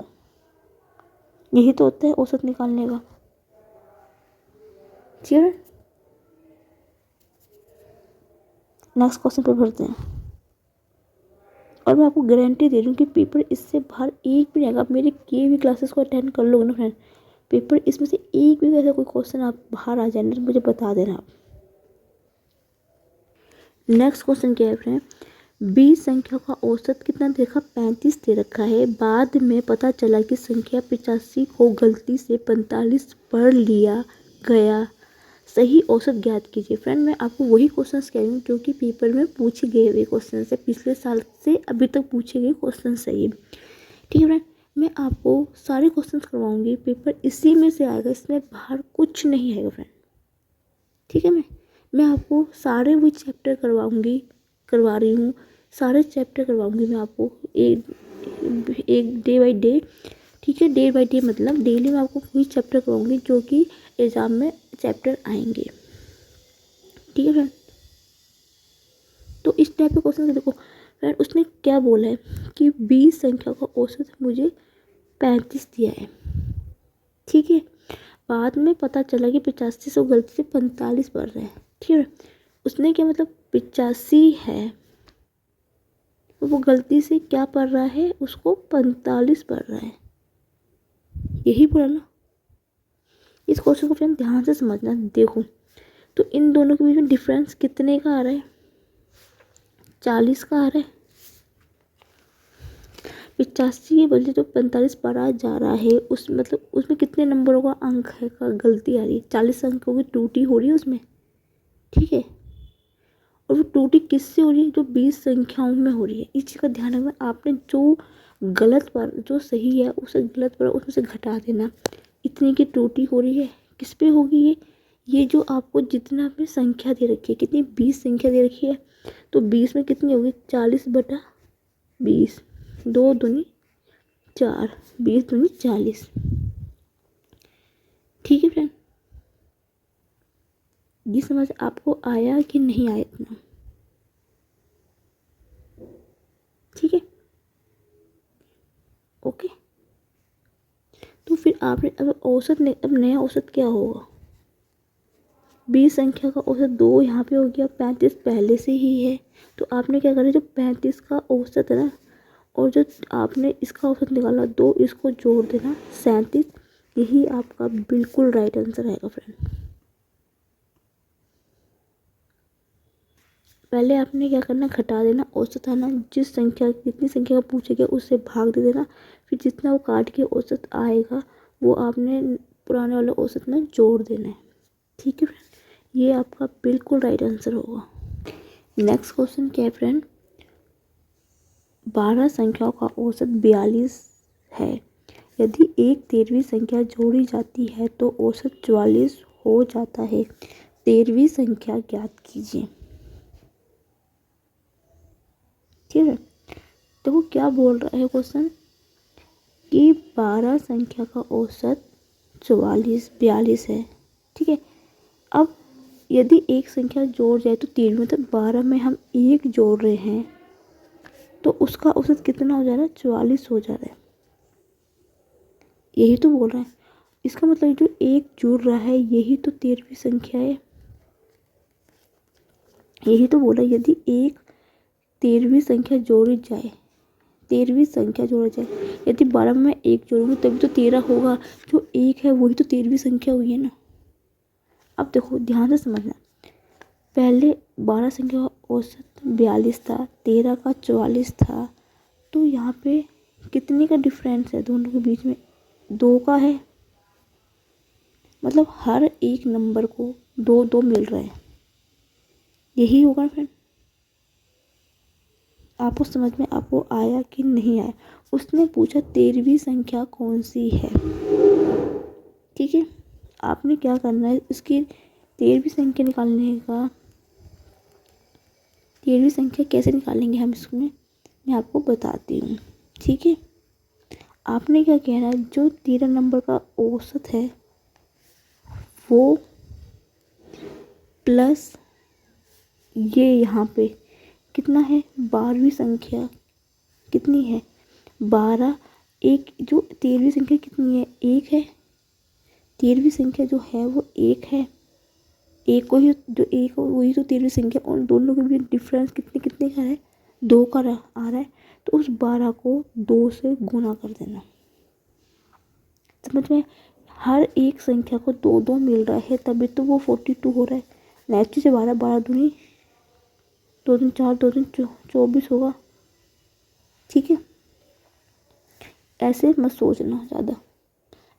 यही तो होता है औसत निकालने का। ठीक है, नेक्स्ट क्वेश्चन पे बढ़ते हैं। और मैं आपको गारंटी दे रही हूँ कि पेपर इससे बाहर एक भी नहीं आएगा। आप मेरी की भी क्लासेस को अटेंड कर लोगे ना फ्रेंड, पेपर इसमें से एक भी ऐसा कोई क्वेश्चन आप बाहर आ जाए तो मुझे बता देना आप। नेक्स्ट क्वेश्चन क्या है फ्रेंड? 20 संख्या का औसत कितना देखा? 35 दे रखा है। बाद में पता चला कि संख्या 85 को गलती से 45 पढ़ लिया गया, सही औसत ज्ञात कीजिए। फ्रेंड, मैं आपको वही क्वेश्चंस कह रही हूँ जो कि पेपर में पूछे गए हुए क्वेश्चन है, पिछले साल से अभी तक पूछे गए क्वेश्चन है ये। ठीक है फ्रेंड, मैं आपको सारे क्वेश्चंस करवाऊंगी, पेपर इसी में से आएगा, इसमें बाहर कुछ नहीं आएगा फ्रेंड। ठीक है, मैं आपको सारे वही चैप्टर करवा रही हूँ, सारे चैप्टर करवाऊंगी मैं आपको एक डे बाई डे। ठीक है, डे बाई डे मतलब डेली मैं आपको वही चैप्टर करवाऊंगी जो कि एग्ज़ाम में चैप्टर आएंगे। ठीक है फ्रेंड, तो इस टाइप के क्वेश्चन देखो फ्रेंड, उसने क्या बोला है कि 20 संख्या का औसत मुझे 35 दिया है। ठीक है, बाद में पता चला कि 85 से गलती से 45 पढ़ रहे हैं। ठीक है, उसने क्या मतलब 85 है, वो गलती से क्या पढ़ रहा है, उसको 45 पढ़ रहा है, यही बोला ना। इस क्वेश्चन को फ्रेंड ध्यान से समझना। देखो तो इन दोनों के बीच में डिफरेंस कितने का आ रहा है? 40 का आ रहा है। 85 के बदले जो 45 पढ़ा जा रहा है, उस मतलब उसमें कितने नंबरों का अंक है का गलती आ रही है? 40 अंकों की त्रुटि हो रही है उसमें। ठीक है, और वो त्रुटि किससे हो रही है? जो 20 संख्याओं में हो रही है। इस चीज़ का ध्यान रखना। आपने जो गलत पर जो सही है उसे गलत पर उसमें से घटा देना। इतनी की त्रुटि हो रही है, किस पे होगी ये जो आपको जितना आपने संख्या दे रखी है, कितनी 20 संख्या दे रखी है, तो 20 में कितनी होगी? 40 बटा 20, 2 दूनी 4, 20 दूनी 40। ठीक है फ्रेंड, ये समझ आपको आया कि नहीं आया इतना? ठीक है, ओके। तो फिर आपने अब औसत अब नया औसत क्या होगा? 20 संख्या का औसत 2 यहाँ पे हो गया, 35 पहले से ही है, तो आपने क्या करना, जो 35 का औसत है ना, और जो आपने इसका औसत निकाला 2, इसको जोड़ देना 37। यही आपका बिल्कुल राइट आंसर आएगा फ्रेंड। पहले आपने क्या करना, घटा देना, औसत आना, जिस संख्या जितनी संख्या का पूछेगा उससे भाग दे देना, फिर जितना वो काट के औसत आएगा वो आपने पुराने वाले औसत में जोड़ देना है। ठीक है फ्रेंड, ये आपका बिल्कुल राइट आंसर होगा। नेक्स्ट क्वेश्चन क्या है फ्रेंड, 12 संख्याओं का औसत 42 है। यदि एक 13वीं संख्या जोड़ी जाती है तो औसत 44 हो जाता है। 13वीं संख्या ज्ञात कीजिए। ठीक है, देखो क्या बोल रहा है क्वेश्चन कि 12 संख्या का औसत 42 है। ठीक है, अब यदि एक संख्या जोड़ जाए तो 13 मतलब 12 में हम 1 जोड़ रहे हैं तो उसका औसत कितना हो जा रहा है, 44 हो जा रहा है। यही तो बोल रहा है, इसका मतलब जो 1 जुड़ रहा है यही तो 13वीं संख्या है। यही तो बोला, यदि एक 13वीं संख्या जोड़ी जाए, 13वीं संख्या जोड़ी जाए, यदि 12 में 1 जोड़ूंगी तभी तो 13 होगा, जो 1 है वही तो 13वीं संख्या हुई है ना। अब देखो ध्यान से समझना, पहले 12 संख्या का औसत 42 था, 13 का 44 था, तो यहाँ पे कितने का डिफरेंस है दोनों के बीच में, 2 का है। मतलब हर एक नंबर को 2 मिल रहा है, यही होगा फ्रेंड। आपको समझ में आपको आया कि नहीं आया? उसने पूछा 13वीं संख्या कौन सी है। ठीक है, आपने क्या करना है, इसकी 13वीं संख्या निकालने का, 13वीं संख्या कैसे निकालेंगे हम इसमें मैं आपको बताती हूँ। ठीक है, आपने क्या कहना है, जो 13 नंबर का औसत है वो प्लस ये यहाँ पे कितना है, 12वीं संख्या कितनी है, 12, एक जो 13वीं संख्या कितनी है, 1 है। 13वीं संख्या जो है वो 1 है, एक को ही जो 1 वही तो 13वीं संख्या, और दोनों के बीच डिफरेंस कितने कितने का है, 2 का आ रहा है, तो उस 12 को 2 से गुना कर देना। समझ में, हर एक संख्या को 2 मिल रहा है तभी तो वो 42 हो रहा है। नेक्स्ट से 12, 12 दूनी 2 दिन 4, 2 दिन 24 होगा। ठीक है, ऐसे मत सोचना ज़्यादा,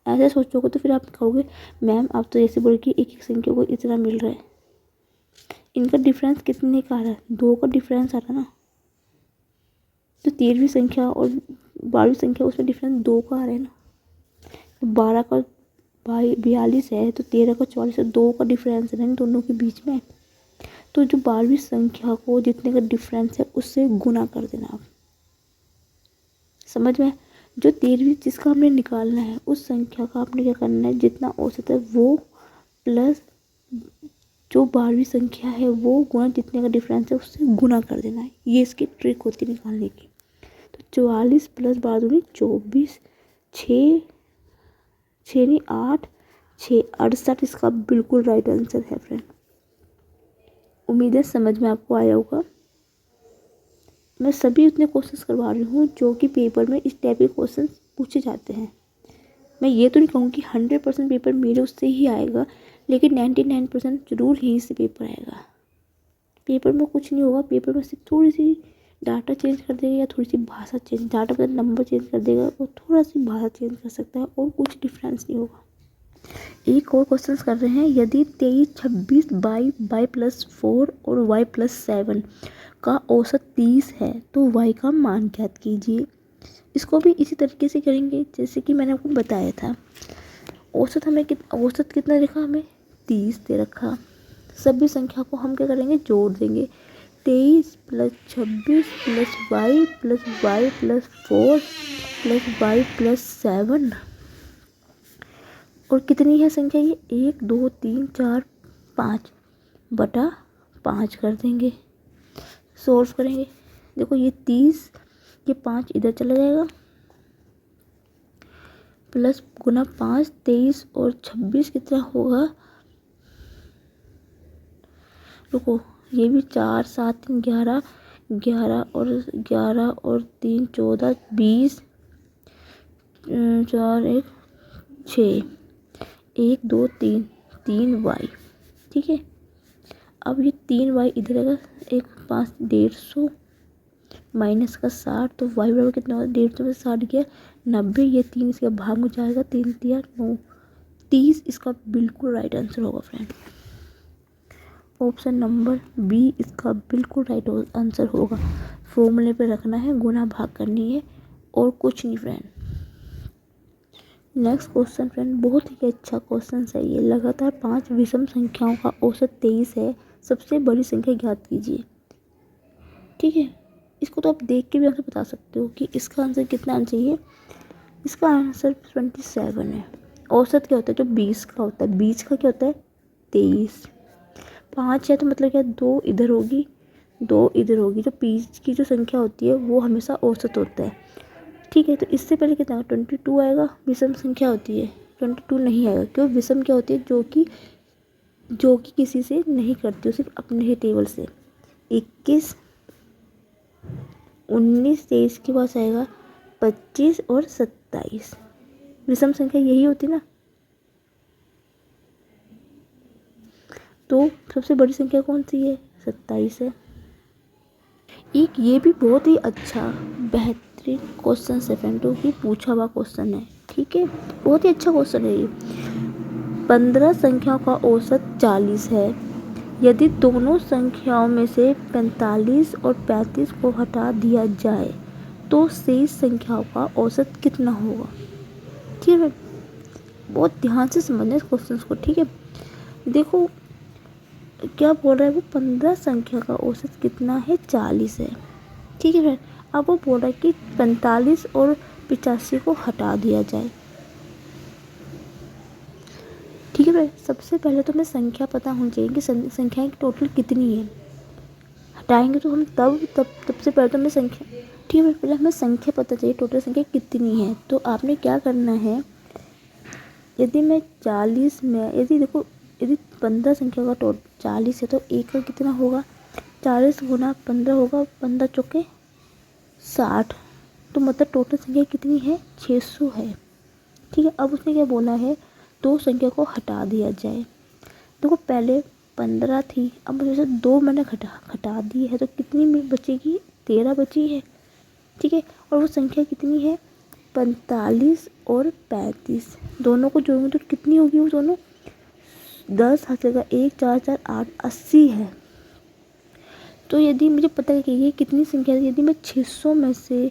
ऐसे सोचोगे तो फिर आप कहोगे मैम आप तो ऐसे बोल कि एक संख्या को इतना मिल रहा है, इनका डिफरेंस कितने का आ रहा है, 2 का डिफरेंस आ रहा है ना। तो 13वीं संख्या और 12वीं संख्या उसमें डिफरेंस 2 का आ रहा है ना। तो 12 का 42 है तो 13 का 44 है, 2 का डिफरेंस है ना दोनों के बीच में। तो जो 12वीं संख्या को जितने का डिफरेंस है उससे गुना कर देना आप। समझ में, जो 13वीं जिसका हमने निकालना है उस संख्या का आपने क्या करना है, जितना औसत है वो प्लस जो 12वीं संख्या है वो गुना जितने का डिफरेंस है उससे गुना कर देना है। ये इसकी ट्रिक होती है निकालने की। तो 44 प्लस 12 दूनी 24, 6 नहीं 8, 6 68 इसका बिल्कुल राइट आंसर है फ्रेंड। उम्मीद है समझ में आपको आया होगा। मैं सभी उतने क्वेश्चंस करवा रही हूँ जो कि पेपर में इस टाइप के क्वेश्चंस पूछे जाते हैं। मैं ये तो नहीं कहूँगी 100% पेपर मेरे उससे ही आएगा, लेकिन 99% जरूर यहीं से पेपर आएगा। पेपर में कुछ नहीं होगा, पेपर में सिर्फ थोड़ी सी डाटा चेंज कर देगा या थोड़ी सी भाषा चेंज, डाटा मतलब नंबर चेंज कर देगा और थोड़ा सी भाषा चेंज कर सकता है, और कुछ डिफरेंस नहीं होगा। एक और क्वेश्चन कर रहे हैं, यदि 23, 26 y प्लस 4 और y प्लस 7 का औसत 30 है तो y का मान ज्ञात कीजिए। इसको भी इसी तरीके से करेंगे जैसे कि मैंने आपको बताया था। औसत हमें औसत कितना देखा, हमें 30 दे रखा। सभी संख्या को हम क्या करेंगे, जोड़ देंगे, 23 plus 26 plus Y plus Y प्लस 4 प्लस वाई प्लस 7 और कितनी है संख्या ये 1 2 3 4 5 बटा 5 कर देंगे। सॉल्व करेंगे। देखो ये 30 ये 5 इधर चला जाएगा प्लस गुना 5 23 और 26 कितना होगा। रुको ये भी 4 7 3 11 11 और 3 14 20 4 1 6 1 2 3 3 वाई। ठीक है अब ये 3 वाई इधर आएगा 1 5 150 माइनस का 60 तो वाई बराबर कितना होगा 150 में 60 गया 90 ये 3 इसके भाग में जाएगा 3 3 9 30 इसका बिल्कुल राइट आंसर होगा फ्रेंड। ऑप्शन नंबर बी इसका बिल्कुल राइट आंसर होगा। फॉर्मूले पे रखना है गुना भाग करनी है और कुछ नहीं फ्रेंड। नेक्स्ट क्वेश्चन फ्रेंड बहुत ही अच्छा क्वेश्चन है ये। लगातार 5 विषम संख्याओं का औसत 23 है। सबसे बड़ी संख्या ज्ञात कीजिए। ठीक है इसको तो आप देख के भी आंसर बता सकते हो कि इसका आंसर कितना आना चाहिए। इसका आंसर 27 है। औसत क्या होता है जो 20 का होता है 20 का क्या होता है 23। 5 है तो मतलब क्या 2 इधर होगी 2 इधर होगी। जो बीच की जो संख्या होती है वो हमेशा औसत होता है। ठीक है तो इससे पहले कितना 22 आएगा। विषम संख्या होती है 22 नहीं आएगा क्यों विषम क्या होती है जो कि किसी से नहीं करती हो सिर्फ अपने ही टेबल से। 21 19 23 के पास आएगा 25 और 27। विषम संख्या यही होती ना। तो सबसे बड़ी संख्या कौन सी है 27 है। एक ये भी बहुत ही अच्छा बेहतरीन क्वेश्चन है फ्रेंडों की पूछा हुआ क्वेश्चन है। ठीक है बहुत ही अच्छा क्वेश्चन है ये। 15 संख्याओं का औसत 40 है। यदि दोनों संख्याओं में से 45 और 35 को हटा दिया जाए तो शेष संख्याओं का औसत कितना होगा। ठीक है बहुत ध्यान से समझना इस क्वेश्चन को। ठीक है देखो क्या बोल रहा है वो 15 संख्या का औसत कितना है 40 है। ठीक है फ्रेंड अब वो बोल रहा है कि 45 और 85 को हटा दिया जाए। ठीक है फ्रेंड सबसे पहले तो हमें संख्या पता होनी चाहिए कि संख्याएं टोटल कितनी है। हटाएंगे तो हम तब से पहले तो हमें संख्या ठीक है पहले हमें संख्या पता चाहिए टोटल संख्या कितनी है। तो आपने क्या करना है यदि मैं 40 में यदि 15 संख्या का टोटल 40 है तो एक का कितना होगा 40 गुना 15 होगा 15 चौके 60। तो मतलब टोटल संख्या कितनी है 600 है। ठीक है अब उसने क्या बोला है 2 संख्या को हटा दिया जाए। देखो पहले 15 थी अब जैसे 2 मैंने हटा दी है तो कितनी बचेगी 13 बची है। ठीक है और वो संख्या कितनी है 45 और 35 दोनों को जोड़ेंगे तो कितनी होगी वो दोनों 10 हाथ लगा 1 4 4 8 80 है। तो यदि मुझे पता है कि ये कितनी संख्या है यदि मैं 600 में से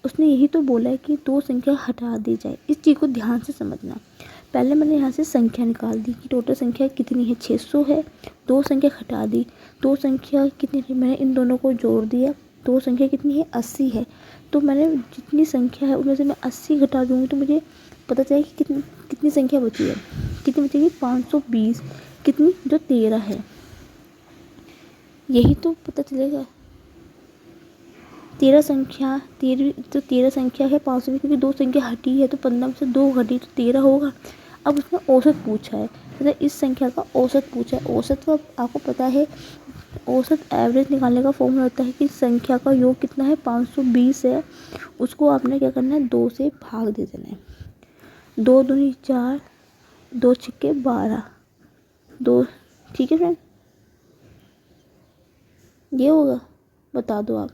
उसने यही तो बोला है कि 2 संख्या हटा दी जाए। इस चीज़ को ध्यान से समझना। पहले मैंने यहाँ से संख्या निकाल दी कि टोटल संख्या कितनी है 600 है। 2 संख्या हटा दी 2 संख्या कितनी थी मैंने इन दोनों को जोड़ दिया 2 संख्या कितनी है 80 है। तो मैंने जितनी संख्या है उनमें से मैं 80 घटा दूँगी तो मुझे पता चलेगा कि कितनी संख्या बची है। कितनी बचेगी 520 कितनी जो 13 है। यही तो पता चलेगा 13 संख्या 13 संख्या है 520 क्योंकि 2 संख्या हटी है तो 15 में से 2 घटी तो 13 होगा। अब उसने औसत पूछा है मतलब इस संख्या का औसत पूछा है। औसत का आपको पता है औसत एवरेज निकालने का फॉर्मूला होता है कि संख्या का योग कितना है 520 है। उसको आपने क्या करना है 2 से भाग दे देना है। 2 दूनी 4 2 छिक्के 12 2। ठीक है फ्रेंड ये होगा बता दो आप।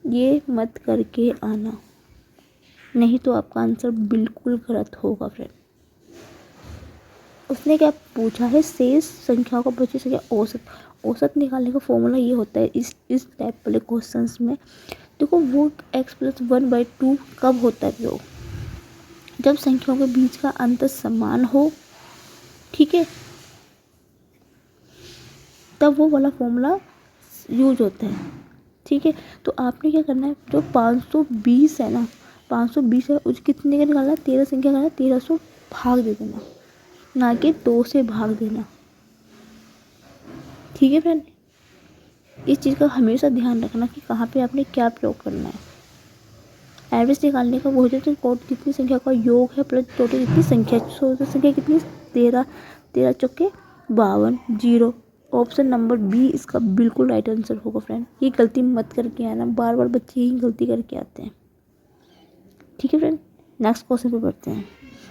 ये मत करके आना नहीं तो आपका आंसर बिल्कुल गलत होगा फ्रेंड। उसने क्या पूछा है शेष संख्याओं का बची संख्या औसत निकालने का फॉर्मूला ये होता है इस टाइप वाले क्वेश्चंस में। देखो वो x+1/2 कब होता है वो जब संख्याओं के बीच का अंतर समान हो। ठीक है तब वो वाला फॉर्मूला यूज होता है। ठीक है, तो आपने क्या करना है, जो 520 है ना, 520 है उस कितने का निकालना है, 13 संख्या का 13 से भाग दे देना, ना कि 2 से भाग देना। ठीक है फ्रेंड, इस चीज़ का हमेशा ध्यान रखना कि कहाँ पे आपने क्या प्रयोग करना है। एवरेज निकालने का वो हो जाता है टोटल कितनी संख्या का योग है प्लस टोटल कितनी संख्या, संख्या कितनी 13, 13 चौके 52, 0। ऑप्शन नंबर बी इसका बिल्कुल राइट आंसर होगा फ्रेंड। ये गलती मत करके आना, बार बार बच्चे ही गलती करके आते हैं। ठीक है फ्रेंड, नेक्स्ट क्वेश्चन पे बढ़ते हैं।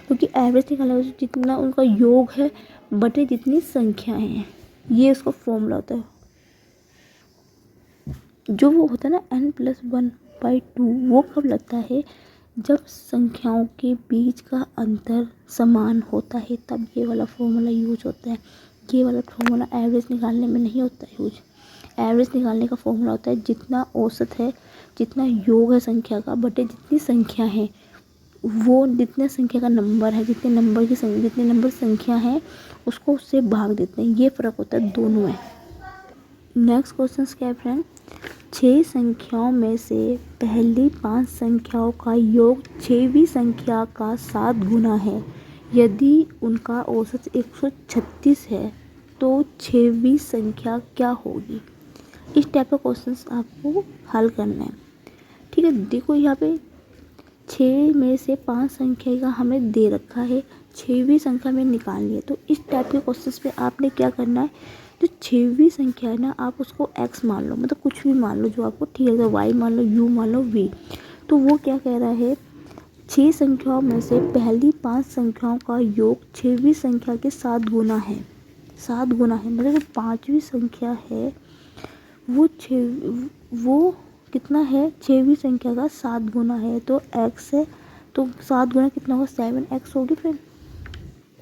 क्योंकि एवरेज निकालने का जितना उनका योग है बटे जितनी संख्याएं हैं, ये उसका फॉर्मूला होता है। जो वो होता है ना n+1/2, वो कब लगता है, जब संख्याओं के बीच का अंतर समान होता है, तब ये वाला फॉर्मूला यूज होता है। ये वाला फॉर्मूला एवरेज निकालने में नहीं होता है यूज। एवरेज निकालने का फॉर्मूला होता है जितना औसत है, जितना योग है संख्या का बटे जितनी संख्या है, वो जितने संख्या का नंबर है, जितने नंबर संख्या है उसको उससे भाग देते हैं। ये फ़र्क होता है दोनों में। नेक्स्ट क्वेश्चन क्या है फ्रेंड, 6 संख्याओं में से पहली 5 संख्याओं का योग 6वीं संख्या का 7 गुना है। यदि उनका औसत 136 है तो 6वीं संख्या क्या होगी। इस टाइप का क्वेश्चन आपको हल करना है। ठीक है, देखो यहाँ पे 6 में से 5 संख्या का हमें दे रखा है, 6वीं संख्या में निकालनी है। तो इस टाइप के क्वेश्चन पे आपने क्या करना है, जो 6वीं संख्या है ना, आप उसको x मान लो, मतलब कुछ भी मान लो जो आपको ठीक है, y मान लो, u मान लो, v। तो वो क्या कह रहा है, 6 संख्याओं में से पहली 5 संख्याओं का योग 6वीं संख्या के 7 गुना है। 7 गुना है मतलब जो 5वीं संख्या है वो कितना है, 6वीं संख्या का 7 गुना है। तो x है, तो 7 गुना कितना होगा, 7x होगी फ्रेंड।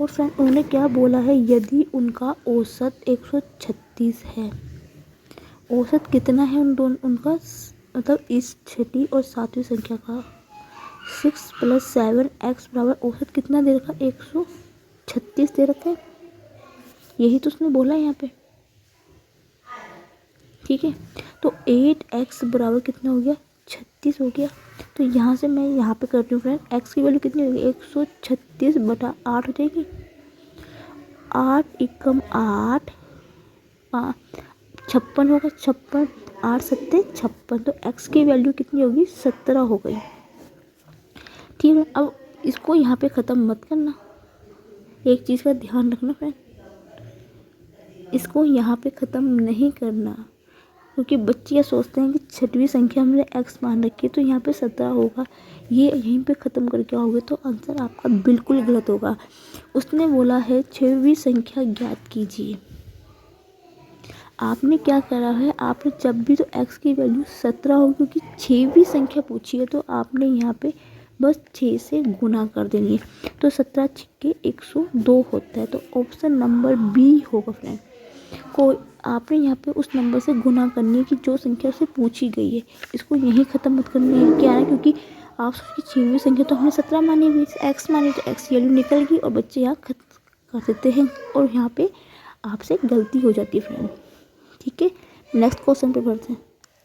और फ्रेंड उन्होंने क्या बोला है, यदि उनका औसत 136 है। औसत कितना है उनका, मतलब इस 6वीं और 7वीं संख्या का 6 + 7x बराबर औसत कितना दे रखा, 136 दे रखा है। यही तो उसने बोला है यहाँ पे। ठीक है, तो 8x बराबर कितना हो गया, 36 हो गया। तो यहाँ से मैं यहाँ पे करती हूँ फ्रेंड, x की वैल्यू कितनी होगी, 136/8 हो जाएगी। 8 एकम 8, 56 होगा, 56, 8 सत्ते 56। तो x की वैल्यू कितनी होगी, 17 हो गई। ठीक है, अब इसको यहाँ पे ख़त्म मत करना, एक चीज़ का ध्यान रखना फ्रेंड, इसको यहाँ पे ख़त्म नहीं करना। क्योंकि बच्चे ये सोचते हैं कि 6वीं संख्या हमने x मान रखी है तो यहाँ पे 17 होगा, ये यहीं पे ख़त्म करके आओगे तो आंसर आपका बिल्कुल गलत होगा। उसने बोला है 6वीं संख्या ज्ञात कीजिए। आपने क्या करा है, आपने जब भी तो x की वैल्यू 17 होगी, क्योंकि 6वीं संख्या पूछी है तो आपने यहाँ पे बस 6 से गुना कर देनी है। तो 17 छिक्के 102 होता है। तो ऑप्शन नंबर बी होगा फ्रेंड। कोई आपने यहाँ पे उस नंबर से गुना करनी है कि जो संख्या से पूछी गई है, इसको यहीं ख़त्म मत करनी है। क्या है, क्योंकि आप सोचिए 6वीं संख्या तो हमने 17 मानी हुई, x मानी, तो x की वैल्यू निकल गई और बच्चे यहाँ खत्म कर देते हैं और यहाँ पे आपसे गलती हो जाती है फ्रेंड। ठीक है, नेक्स्ट क्वेश्चन पे बढ़ते हैं।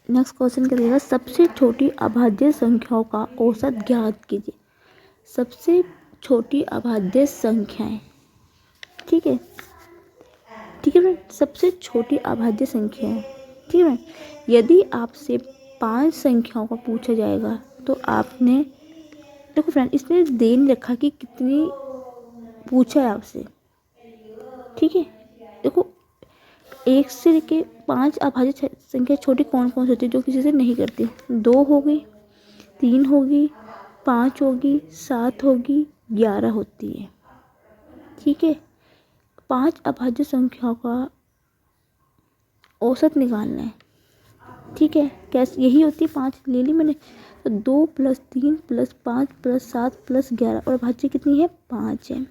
नेक्स्ट क्वेश्चन क्या रहेगा, सबसे छोटी अभाज्य संख्याओं का औसत ज्ञात कीजिए। सबसे छोटी अभाज्य संख्याएं, ठीक है, ठीक है फ्रेंड, सबसे छोटी अभाज्य संख्या है। ठीक है, यदि आपसे 5 संख्याओं का पूछा जाएगा तो आपने देखो फ्रेंड, इसने दे नहीं रखा कि कितनी पूछा है आपसे। ठीक है, देखो 1 से लेके 5 अभाज्य संख्या छोटी कौन कौन सी होती है जो किसी से नहीं करती, 2 होगी, 3 होगी, 5 होगी, 7 होगी, 11 होती है। ठीक है, 5 अभाज्य संख्याओं का औसत निकालना है। ठीक है, कैसे, यही होती है 5 ले ली मैंने, तो 2 + 3 + 5 + 7 + 11 और अभाज्य कितनी है, 5 है।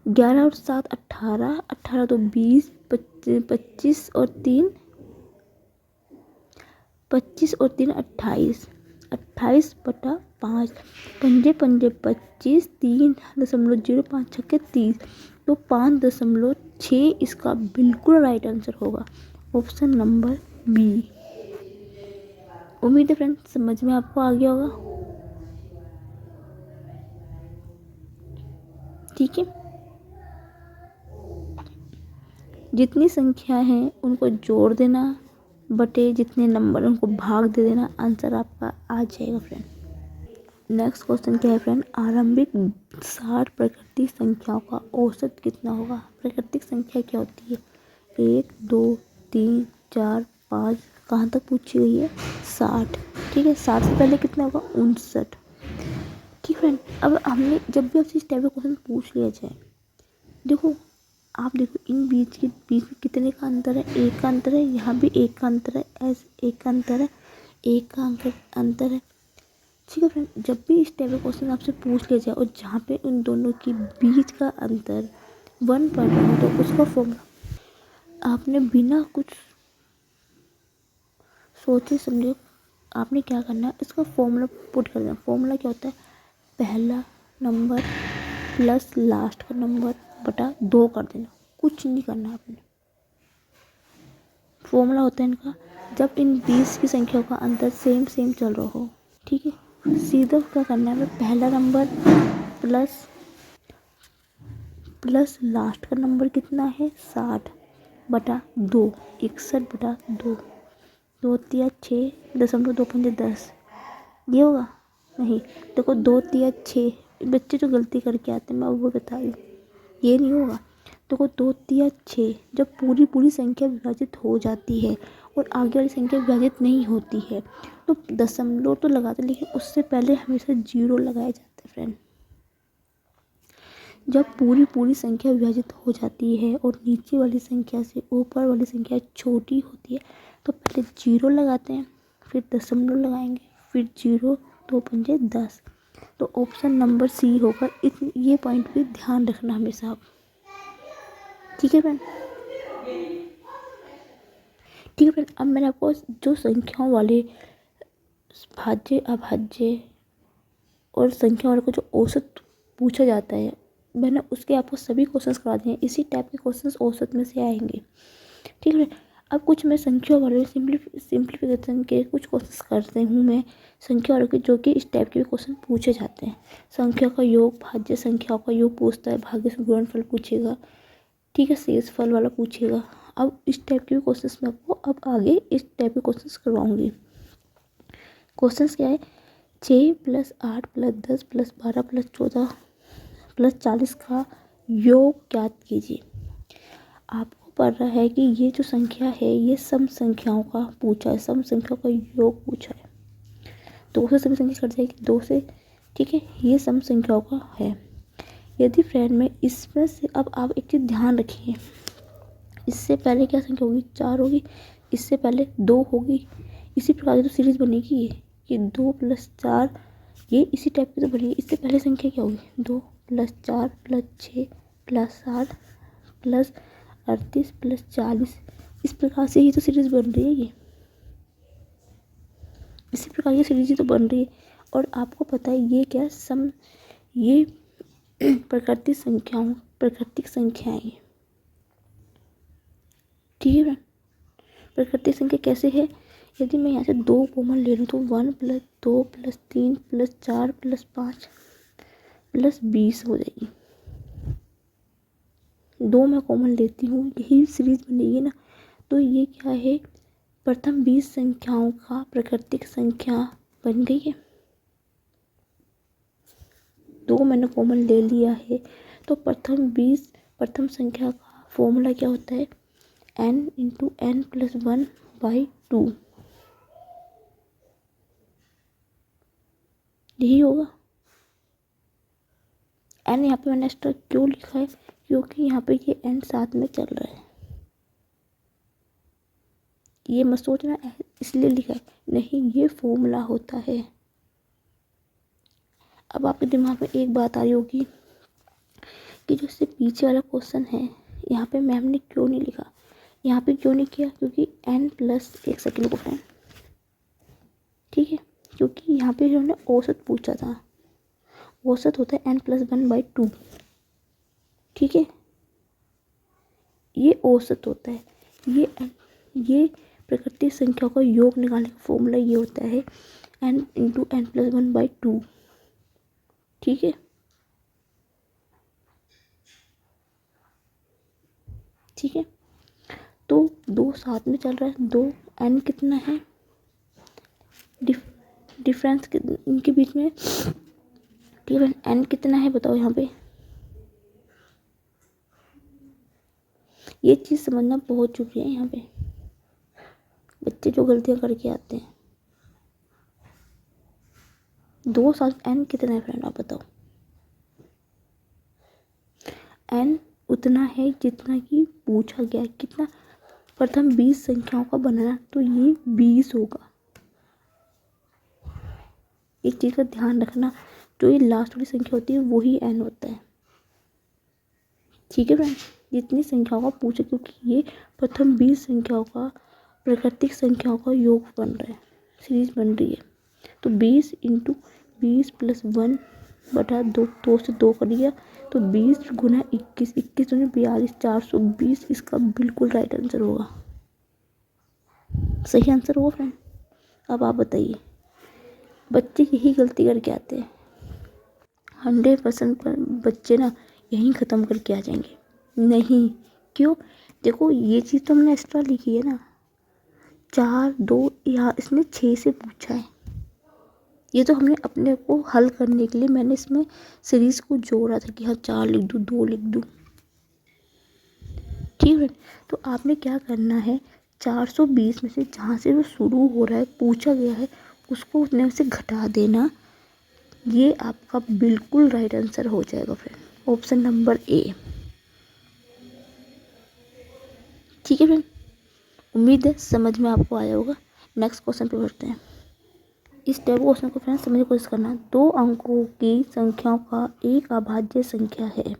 11 और 7 18, 18 तो 20, 25 और 3 25 और 3 28, 28/5, पंजे पंजे 25, 3.05 छक्के 30, तो 5.6 इसका बिल्कुल राइट आंसर होगा। Option number B. उम्मीद है फ्रेंड्स समझ में आपको आ गया होगा। ठीक है, जितनी संख्या है उनको जोड़ देना बटे जितने नंबर उनको भाग दे देना, आंसर आपका आ जाएगा फ्रेंड। नेक्स्ट क्वेश्चन क्या है फ्रेंड, आरंभिक 60 प्राकृतिक संख्याओं का औसत कितना होगा। प्राकृतिक संख्या क्या होती है, 1 2 3 4 5, कहाँ तक पूछी गई है, 60। ठीक है, 60 से पहले कितना होगा, 59। ठीक फ्रेंड, अब हमने जब भी आपसे इस टाइप का क्वेश्चन पूछ लिया जाए, देखो आप देखो इन बीच में कितने का अंतर है, एक का अंतर है, यहाँ भी एक का अंतर है, ऐसे एक का अंतर है, एक का अंतर है। ठीक है फ्रेंड, जब भी इस टाइप का क्वेश्चन आपसे पूछ लिया जाए और जहाँ पे उन दोनों के बीच का अंतर 1 पॉइंट हो तो उसका फॉर्मूला आपने बिना कुछ सोचे समझे आपने क्या करना है, इसका फॉर्मूला पुट कर देना। फॉर्मूला क्या होता है, पहला नंबर प्लस लास्ट का नंबर बटा 2 कर देना, कुछ नहीं करना आपने। फॉर्मूला होता है इनका, जब इन 20 की संख्याओं का अंतर सेम चल रहा हो। ठीक है, सीधा क्या करना है, पहला नंबर प्लस लास्ट का नंबर कितना है 60 बटा 2, 61 बटा 2, 2 तिया 6 दशमलव 2 पंजे 10, ये होगा नहीं। देखो 2 तिया 6, बच्चे जो गलती करके आते हैं मैं वो बता रही हूँ, ये नहीं होगा। देखो 2 तिया 6, जब पूरी संख्या विभाजित हो जाती है और आगे वाली संख्या विभाजित नहीं होती है तो दशमलव तो लगाते, लेकिन उससे पहले हमेशा 0 लगाया जाता है फ्रेंड। जब पूरी संख्या विभाजित हो जाती है और नीचे वाली संख्या से ऊपर वाली संख्या छोटी होती है तो पहले 0 लगाते हैं, फिर दशमलव लगाएंगे, फिर 0 2 पंजे 10। तो ऑप्शन नंबर सी होगा। ये पॉइंट भी ध्यान रखना हमेशा आप। ठीक है फ्रेंड, ठीक है फ्रेंड, अब मैंने आपको जो संख्याओं वाले भाज्य अभाज्य और संख्या वाले को जो औसत पूछा जाता है, मैंने उसके आपको सभी क्वेश्चंस करा दिए हैं। इसी टाइप के क्वेश्चंस औसत में से आएंगे। ठीक है, अब कुछ मैं संख्या वाले सिंप्लीफिकेशन के कुछ क्वेश्चंस करते हूँ मैं संख्या वालों के, जो कि इस टाइप के भी क्वेश्चन पूछे जाते हैं। संख्या का योग भाज्य संख्याओं का योग पूछता है, भाग्य से गुणनफल पूछेगा। ठीक है, शेष फल वाला पूछेगा। अब इस टाइप के भी क्वेश्चंस मैं आपको अब आगे इस टाइप के क्वेश्चंस करवाऊंगी। क्वेश्चंस क्या है, 6 + 8 + 10 + 12 + 14 + 40 का योग ज्ञात कीजिए। आपको पढ़ रहा है कि ये जो संख्या है ये सम संख्याओं का पूछा है, सम संख्याओं का योग पूछा है। 2 से सभी संख्या कट जाएगी 2 से। ठीक है, ये सम संख्याओं का है। यदि फ्रेंड में इसमें से, अब आप एक चीज़ ध्यान रखिए, इससे पहले क्या संख्या होगी, 4 होगी, इससे पहले 2 होगी। इसी प्रकार की तो सीरीज बनेगी ये कि 2 + 4, ये इसी टाइप की तो बनेगी। इससे पहले संख्या क्या होगी, 2 + 4 + 6 + 7 + 38 + 40। इस प्रकार से ही तो सीरीज बन रही है ये, इसी प्रकार की सीरीज ही तो बन रही है। और आपको पता है ये क्या सम, ये प्राकृतिक संख्याएं। ठीक है, प्राकृतिक संख्या कैसे है, यदि मैं यहाँ से 2 कॉमन ले लूँ तो 1 + 2 + 3 + 4 + 5 + 20 हो जाएगी। 2 मैं कॉमन लेती हूँ, यही सीरीज बनेगी ना। तो ये क्या है, प्रथम 20 संख्याओं का प्राकृतिक संख्या बन गई है। 2 मैंने कॉमन ले लिया है तो प्रथम संख्या का फॉर्मूला क्या होता है, n × n + 1/2, यही होगा। n यहाँ पे मैंने एक्स्ट्रा क्यों लिखा है, क्योंकि यहाँ पे ये n साथ में चल रहा है, ये मत सोचना इसलिए लिखा है, नहीं ये फॉर्मूला होता है। अब आपके दिमाग में एक बात आ रही होगी कि जो इससे पीछे वाला क्वेश्चन है यहाँ पे मैम ने क्यों नहीं लिखा, यहाँ पे क्यों नहीं किया, क्योंकि n+1 सेकेंड को फ्रेंड। ठीक है, क्योंकि यहाँ पे उन्होंने औसत पूछा था, औसत होता है n+1/2। ठीक है, ये औसत होता है, ये ये प्राकृतिक संख्याओं का योग निकालने का फॉर्मूला ये होता है n इंटू n प्लस 1/2। ठीक है, ठीक है। तो दो साथ में चल रहा है, दो n कितना है, डिफरेंस इनके बीच में, ठीक है। n कितना है बताओ यहाँ पे, ये चीज़ समझना बहुत जरूरी है। यहाँ पे बच्चे जो गलतियाँ करके आते हैं, दो साथ n कितना है फ्रेंड, आप बताओ। n उतना है जितना कि पूछा गया है, कितना, प्रथम 20 संख्याओं का बनाना, तो ये 20 होगा। एक चीज़ का ध्यान रखना, जो ये लास्ट वाली संख्या होती है वही n होता है। ठीक है फ्रेंड, जितनी संख्याओं का पूछे, क्योंकि ये प्रथम 20 संख्याओं का प्राकृतिक संख्याओं का योग बन रहा है, सीरीज बन रही है। तो 20 इंटू 20 प्लस 1/2, 2 से 2 कर दिया, तो 20 गुना 21, 21 दूनी 42, 420 इसका बिल्कुल राइट आंसर होगा, सही आंसर होगा फ्रेंड। अब आप बताइए, बच्चे यही गलती करके आते हैं, 100% पर बच्चे ना यहीं ख़त्म करके आ जाएंगे। नहीं, क्यों, देखो ये चीज़ तो हमने एक्स्ट्रा लिखी है ना, 4 2, यहाँ इसने 6 से पूछा है, ये तो हमने अपने को हल करने के लिए मैंने इसमें सीरीज़ को जोड़ा था कि हाँ 4 लिख दूँ, 2 लिख दूँ। ठीक है, तो आपने क्या करना है, 420 में से जहाँ से वो शुरू हो रहा है, पूछा गया है, उसको उतने से घटा देना, ये आपका बिल्कुल राइट आंसर हो जाएगा फ्रेंड, ऑप्शन नंबर ए। ठीक है फ्रेंड, उम्मीद है समझ में आपको आया होगा। नेक्स्ट क्वेश्चन पे बढ़ते हैं। इस टाइप क्वेश्चन को फ्रेंड्स समझने की कोशिश करना। 2 अंकों की संख्याओं का एक अभाज्य संख्या है,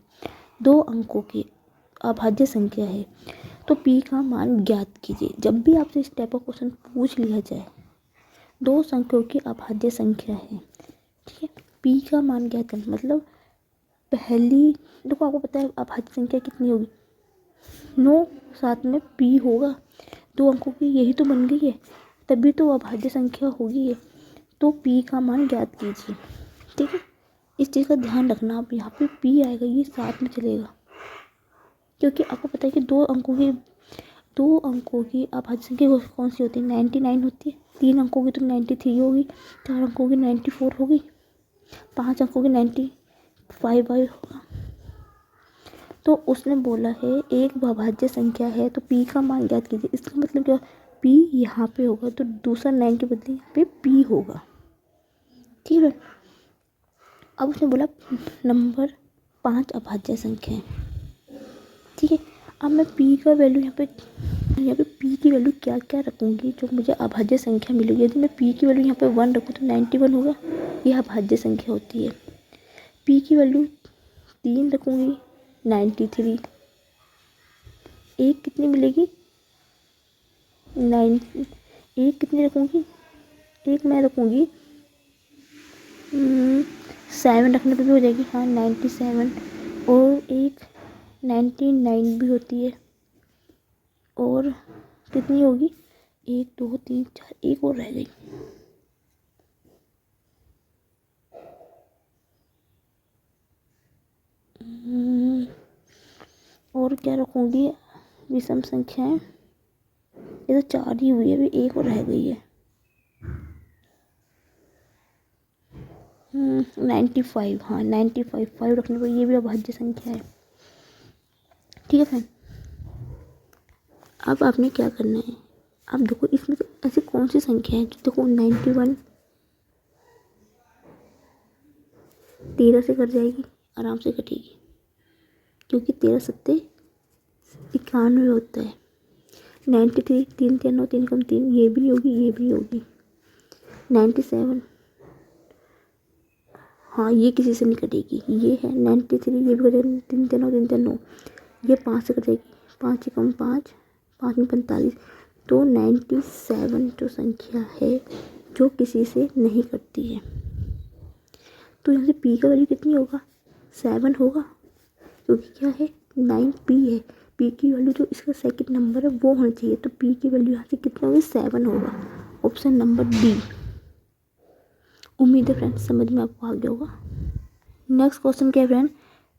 2 अंकों की अभाज्य संख्या है, तो p का मान ज्ञात कीजिए। जब भी आपसे इस टाइप का क्वेश्चन पूछ लिया जाए, 2 संख्याओं की अभाज्य संख्या है, ठीक है, p का मान ज्ञात करना, मतलब पहली, देखो आपको पता है अभाज्य संख्या कितनी होगी, 9, साथ में p होगा, 2 अंकों की यही तो बन गई है, तभी तो अभाज्य संख्या होगी ये। तो p का मान ज्ञात कीजिए। ठीक है, इस चीज़ का ध्यान रखना, आप यहाँ पे p आएगा ये साथ में चलेगा, क्योंकि आपको पता है कि 2 अंकों की अभाज्य संख्या कौन सी होती है, 99 होती है। 3 अंकों की तो 93 होगी, 4 अंकों की 94 होगी, 5 अंकों की 95 होगा। तो उसने बोला है एक अभाज्य संख्या है, तो p का मान ज्ञात कीजिए। इसका मतलब क्या, p यहाँ पे होगा, तो दूसरा 9 के बदले यहाँ पे p होगा। ठीक है, अब उसने बोला नंबर 5 अभाज्य संख्या है। ठीक है, अब मैं p का वैल्यू यहाँ पे p की वैल्यू क्या क्या रखूँगी जो मुझे अभाज्य संख्या मिलेगी। यदि मैं p की वैल्यू यहाँ पे 1 रखूँ तो 91 होगा, यह अभाज्य संख्या होती है। p की वैल्यू 3 रखूँगी, 93। एक कितनी मिलेगी, 9, एक कितनी रखूँगी, एक मैं रखूँगी 7 रखने पर भी हो जाएगी, हाँ 97, और एक 99 भी होती है, और कितनी होगी, 1 2 3 4, एक और रह गई, और क्या रखूँगी, विषम संख्याएं, ये तो 4 ही हुई है, अभी एक और रह गई है, 95, हाँ 95, 5 रखने पर ये भी अभाज्य संख्या है। ठीक है फ्रेंड, अब आपने क्या करना है, अब देखो इसमें तो ऐसी कौन सी संख्या है, देखो 91 13 से कट जाएगी, आराम से कटेगी, क्योंकि 13 सत्ते 91 होता है। 93, 3 3 9, 3 कम 3, ये भी होगी, ये भी होगी। 97, हाँ ये किसी से नहीं कटेगी, ये है 93, ये भी कटेगी, 3 3 9, 3 3 9, ये 5 से कट जाएगी, 5 कम 5, 5 में 45, तो 97 जो संख्या है जो किसी से नहीं कटती है। तो यहाँ से p का वैल्यू कितनी होगा, 7 होगा, क्योंकि क्या है 9 p है, पी की वैल्यू जो इसका सेकंड नंबर है वो होना चाहिए। तो पी की वैल्यू यहाँ से कितना होगी 7 होगा। Option number D. उम्मीद है फ्रेंड्स समझ में आपको आ गया होगा। नेक्स्ट क्वेश्चन क्या है फ्रेंड,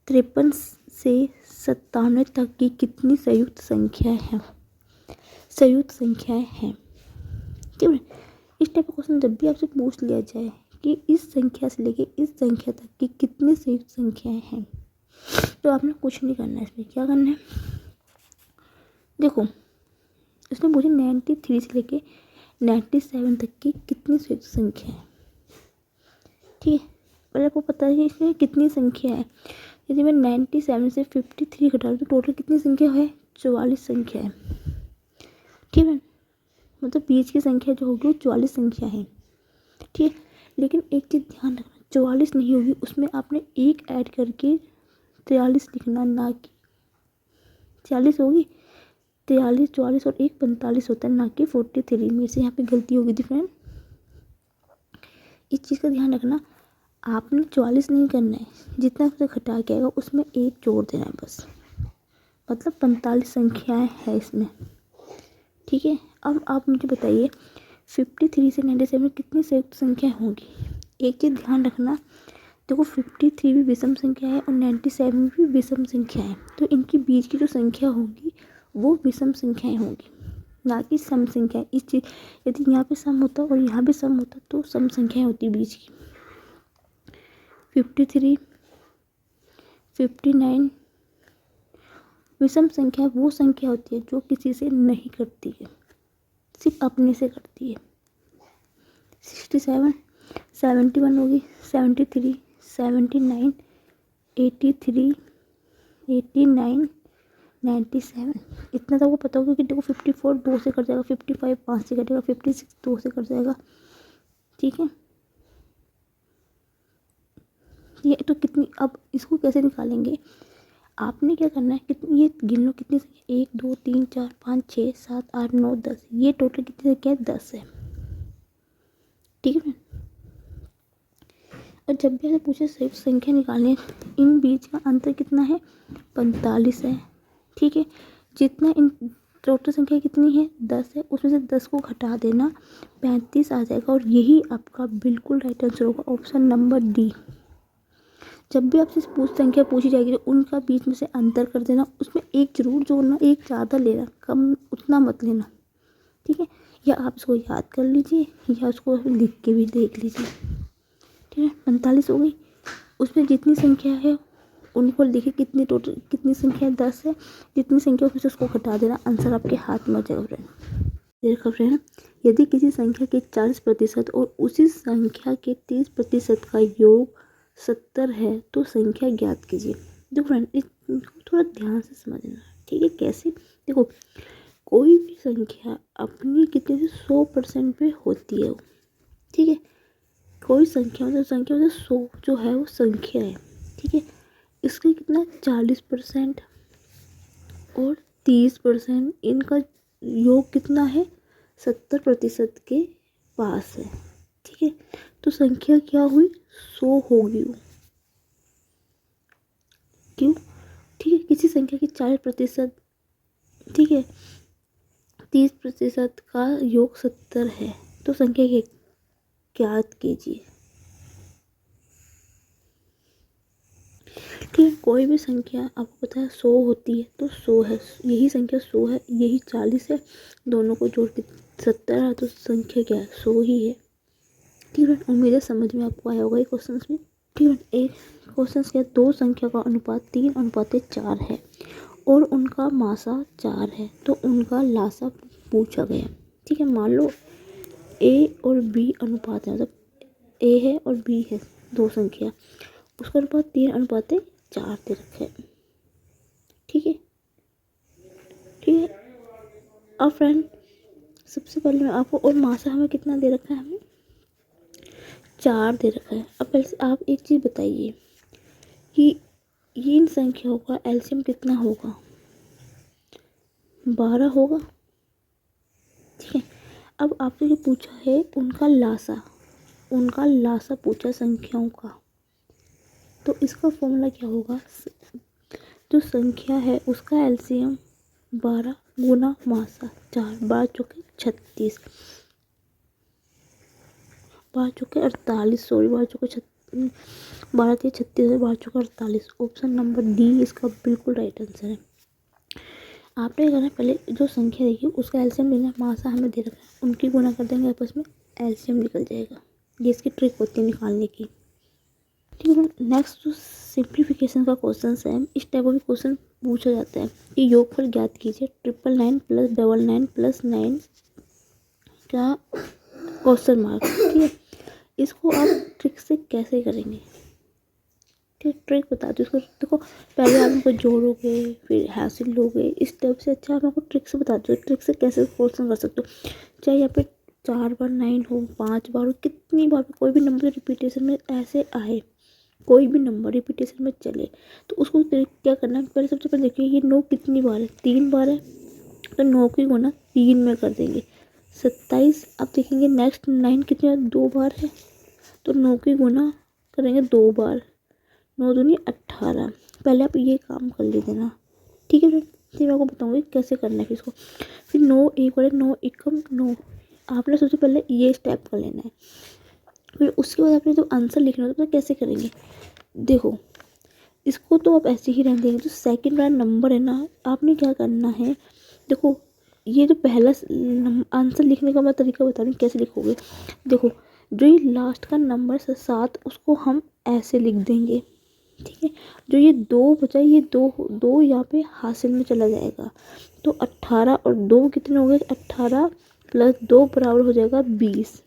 53 से 97 तक की कितनी संयुक्त संख्याएं हैं? संयुक्त संख्याएं हैं, ठीक है। इस टाइप का क्वेश्चन जब भी आपसे पूछ लिया जाए कि इस संख्या से लेके इस संख्या तक की कितनी संयुक्त संख्याएं हैं, तो आपने कुछ नहीं करना है। इसमें क्या करना है, देखो इसमें मुझे 93 से लेके 97 तक की कितनी संयुक्त संख्या है, ठीक है। पहले आपको पता है कि इसमें कितनी संख्या है। यदि मैं 97 से 53 घटा दूँ तो टोटल कितनी संख्या है, 44 संख्या है, ठीक है। मतलब बीच की संख्या जो होगी वो 44 संख्या है, ठीक है। लेकिन एक चीज़ ध्यान रखना, 44 नहीं होगी, उसमें आपने एक ऐड करके 43 लिखना, ना कि 40 होगी। 43, 44 और 1 45 होता है, ना कि 43। मेरे से यहाँ पे गलती होगी थी फ्रेंड, इस चीज़ का ध्यान रखना। आपने 44 नहीं करना है, जितना से घटा के आएगा उसमें एक जोड़ देना है बस, मतलब 45 संख्याएं हैं इसमें, ठीक है। अब आप मुझे बताइए 53 से 97 कितनी संयुक्त संख्या होंगी। एक चीज़ ध्यान रखना, देखो 53 भी विषम संख्या है और 97 भी विषम संख्या है, तो इनके बीच की जो संख्या होगी वो विषम संख्याएं होंगी, ना कि सम संख्या। इस चीज यदि यहाँ पे सम होता और यहाँ भी सम होता तो सम संख्याएं होती बीच की। 53, 59 विषम संख्या वो संख्या होती है जो किसी से नहीं करती है, सिर्फ अपने से करती है। 67, 71 होगी, 73, 79, 83, 89, 97। इतना तो आपको पता होगा कि देखो 54 2 से कट जाएगा, 55 5 से कटेगा, 56 2 से कट जाएगा, ठीक है। ये तो कितनी, अब इसको कैसे निकालेंगे, आपने क्या करना है, कितनी ये गिन लो कितनी संख्या, 1 2 3 4 5 6 7 8 9 10, ये टोटल कितनी संख्या है, 10 है, ठीक है। और जब भी आपसे पूछे संयुक्त संख्या निकालने, इन बीच का अंतर कितना है, 45 है, ठीक है। जितना इन टोटल संख्या कितनी है, 10 है, उसमें से 10 को घटा देना, 35 आ जाएगा, और यही आपका बिल्कुल राइट आंसर होगा, ऑप्शन नंबर डी। जब भी आपसे संख्या पूछी जाएगी तो उनका बीच में से अंतर कर देना, उसमें एक जरूर जोड़ना, एक ज़्यादा लेना, कम उतना मत लेना, ठीक है। या आप इसको याद कर लीजिए या उसको लिख के भी देख लीजिए, ठीक है। 45 हो गई, उसमें जितनी संख्या है उनको देखिए कितनी टोटल कितनी संख्या है, 10 है, जितनी संख्या उसमें से उसको घटा देना, आंसर आपके हाथ में आ जाएगा फ्रेंड। देखा फ्रेंड, यदि किसी संख्या के 40% और उसी संख्या के 30% का योग 70 है तो संख्या ज्ञात कीजिए। देखो फ्रेंड, थोड़ा ध्यान से समझना, ठीक है। कैसे, देखो कोई भी संख्या अपनी कितने से 100% पे होती है, ठीक है। कोई संख्या मतलब 100 जो है वो संख्या है, ठीक है। इसका कितना 40% और 30%, इनका योग कितना है 70% के पास है, ठीक है। तो संख्या क्या हुई, 100 होगी वो, क्यों, ठीक है। किसी संख्या की 40%, ठीक है, 30% का योग 70 है, तो संख्या के ज्ञात कीजिए, ठीक है। कोई भी संख्या आपको पता है 100 होती है तो 100 है, यही संख्या 100 है, यही 40 है, दोनों को जोड़ के 70 है, तो संख्या क्या है, 100 ही है, ठीक है। उम्मीद है समझ में आपको आया होगा ये क्वेश्चन में, ठीक है। एक क्वेश्चन क्या, दो संख्या का अनुपात 3:4 है और उनका मासा 4 है, तो उनका लासा पूछा गया, ठीक है। मान लो ए और बी अनुपात है, मतलब ए है और बी है दो संख्या, उसका अनुपात 3:4 दे रखा है, ठीक है, ठीक है। अब फ्रेंड सबसे पहले मैं आपको, और मासा हमें कितना दे रखा है, हमें 4 दे रखा है। अब पहले से आप एक चीज़ बताइए कि इन संख्याओं का एलसीएम कितना होगा, 12 होगा, ठीक है। अब आपसे जो पूछा है उनका लासा पूछा संख्याओं का, तो इसका फॉर्मूला क्या होगा, जो संख्या है उसका एलसीएम 12 गुना मासा 4, 12 चौके 36, 12 चौके 48, सॉरी 12 चौके 12 3 36 है, 12 चौके 48। ऑप्शन नंबर डी इसका बिल्कुल राइट आंसर है। आपने क्या करना है, पहले जो संख्या देखिए उसका एलसीएम लेना है, मासा हमें दे रखा है, उनकी गुना कर देंगे आपस में, एलसीएम निकल जाएगा। ये इसकी ट्रिक होती है निकालने की। ठीक है, नेक्स्ट जो सिंप्लीफिकेशन का क्वेश्चन है, इस टाइप का भी क्वेश्चन पूछा जाता है कि योगफल ज्ञात कीजिए 999 प्लस 99 प्लस 9 का क्वेश्चन मार्क। ठीक है, इसको आप ट्रिक से कैसे करेंगे, ठीक ट्रिक बता दो इसको। देखो पहले आप इनको जोड़ोगे फिर हासिल लोगे, इस टाइप से अच्छा आप आपको ट्रिक से बता दो, ट्रिक से कैसे क्वेश्चन कर सकते हो। चाहे यहाँ पे 4 बार 9 हो, 5 बार हो, कितनी बार कोई भी नंबर रिपीटेशन में ऐसे आए, कोई भी नंबर रिपीटेशन में चले, तो उसको क्या करना है, पहले सबसे पहले देखिए ये 9 कितनी बार है, 3 बार है, तो 9 की गुना 3 में कर देंगे 27। अब देखेंगे नेक्स्ट 9 कितनी बार, 2 बार है, तो 9 की गुना करेंगे 2 बार, 9 दूनी 18। पहले आप ये काम कर लीजिए ना, ठीक है। फिर मैं आपको बताऊँगी कैसे करना है फिर इसको। फिर 9 एक बार 9 एकम 9, आपने सबसे पहले ये स्टेप कर लेना है। फिर उसके बाद आपने जब आंसर लिखना होता है तो कैसे करेंगे, देखो इसको तो आप ऐसे ही रहने देंगे। जो सेकंड वाला नंबर है ना, आपने क्या करना है, देखो ये जो पहला आंसर लिखने का मैं तरीका बता रही हूँ कैसे लिखोगे। देखो जो ये लास्ट का नंबर है 7, उसको हम ऐसे लिख देंगे, ठीक है। जो ये 2 बचा, ये 2 यहाँ पे हासिल में चला जाएगा, तो 18 और 2 कितने हो गए, 18 प्लस 2 बराबर हो जाएगा 20,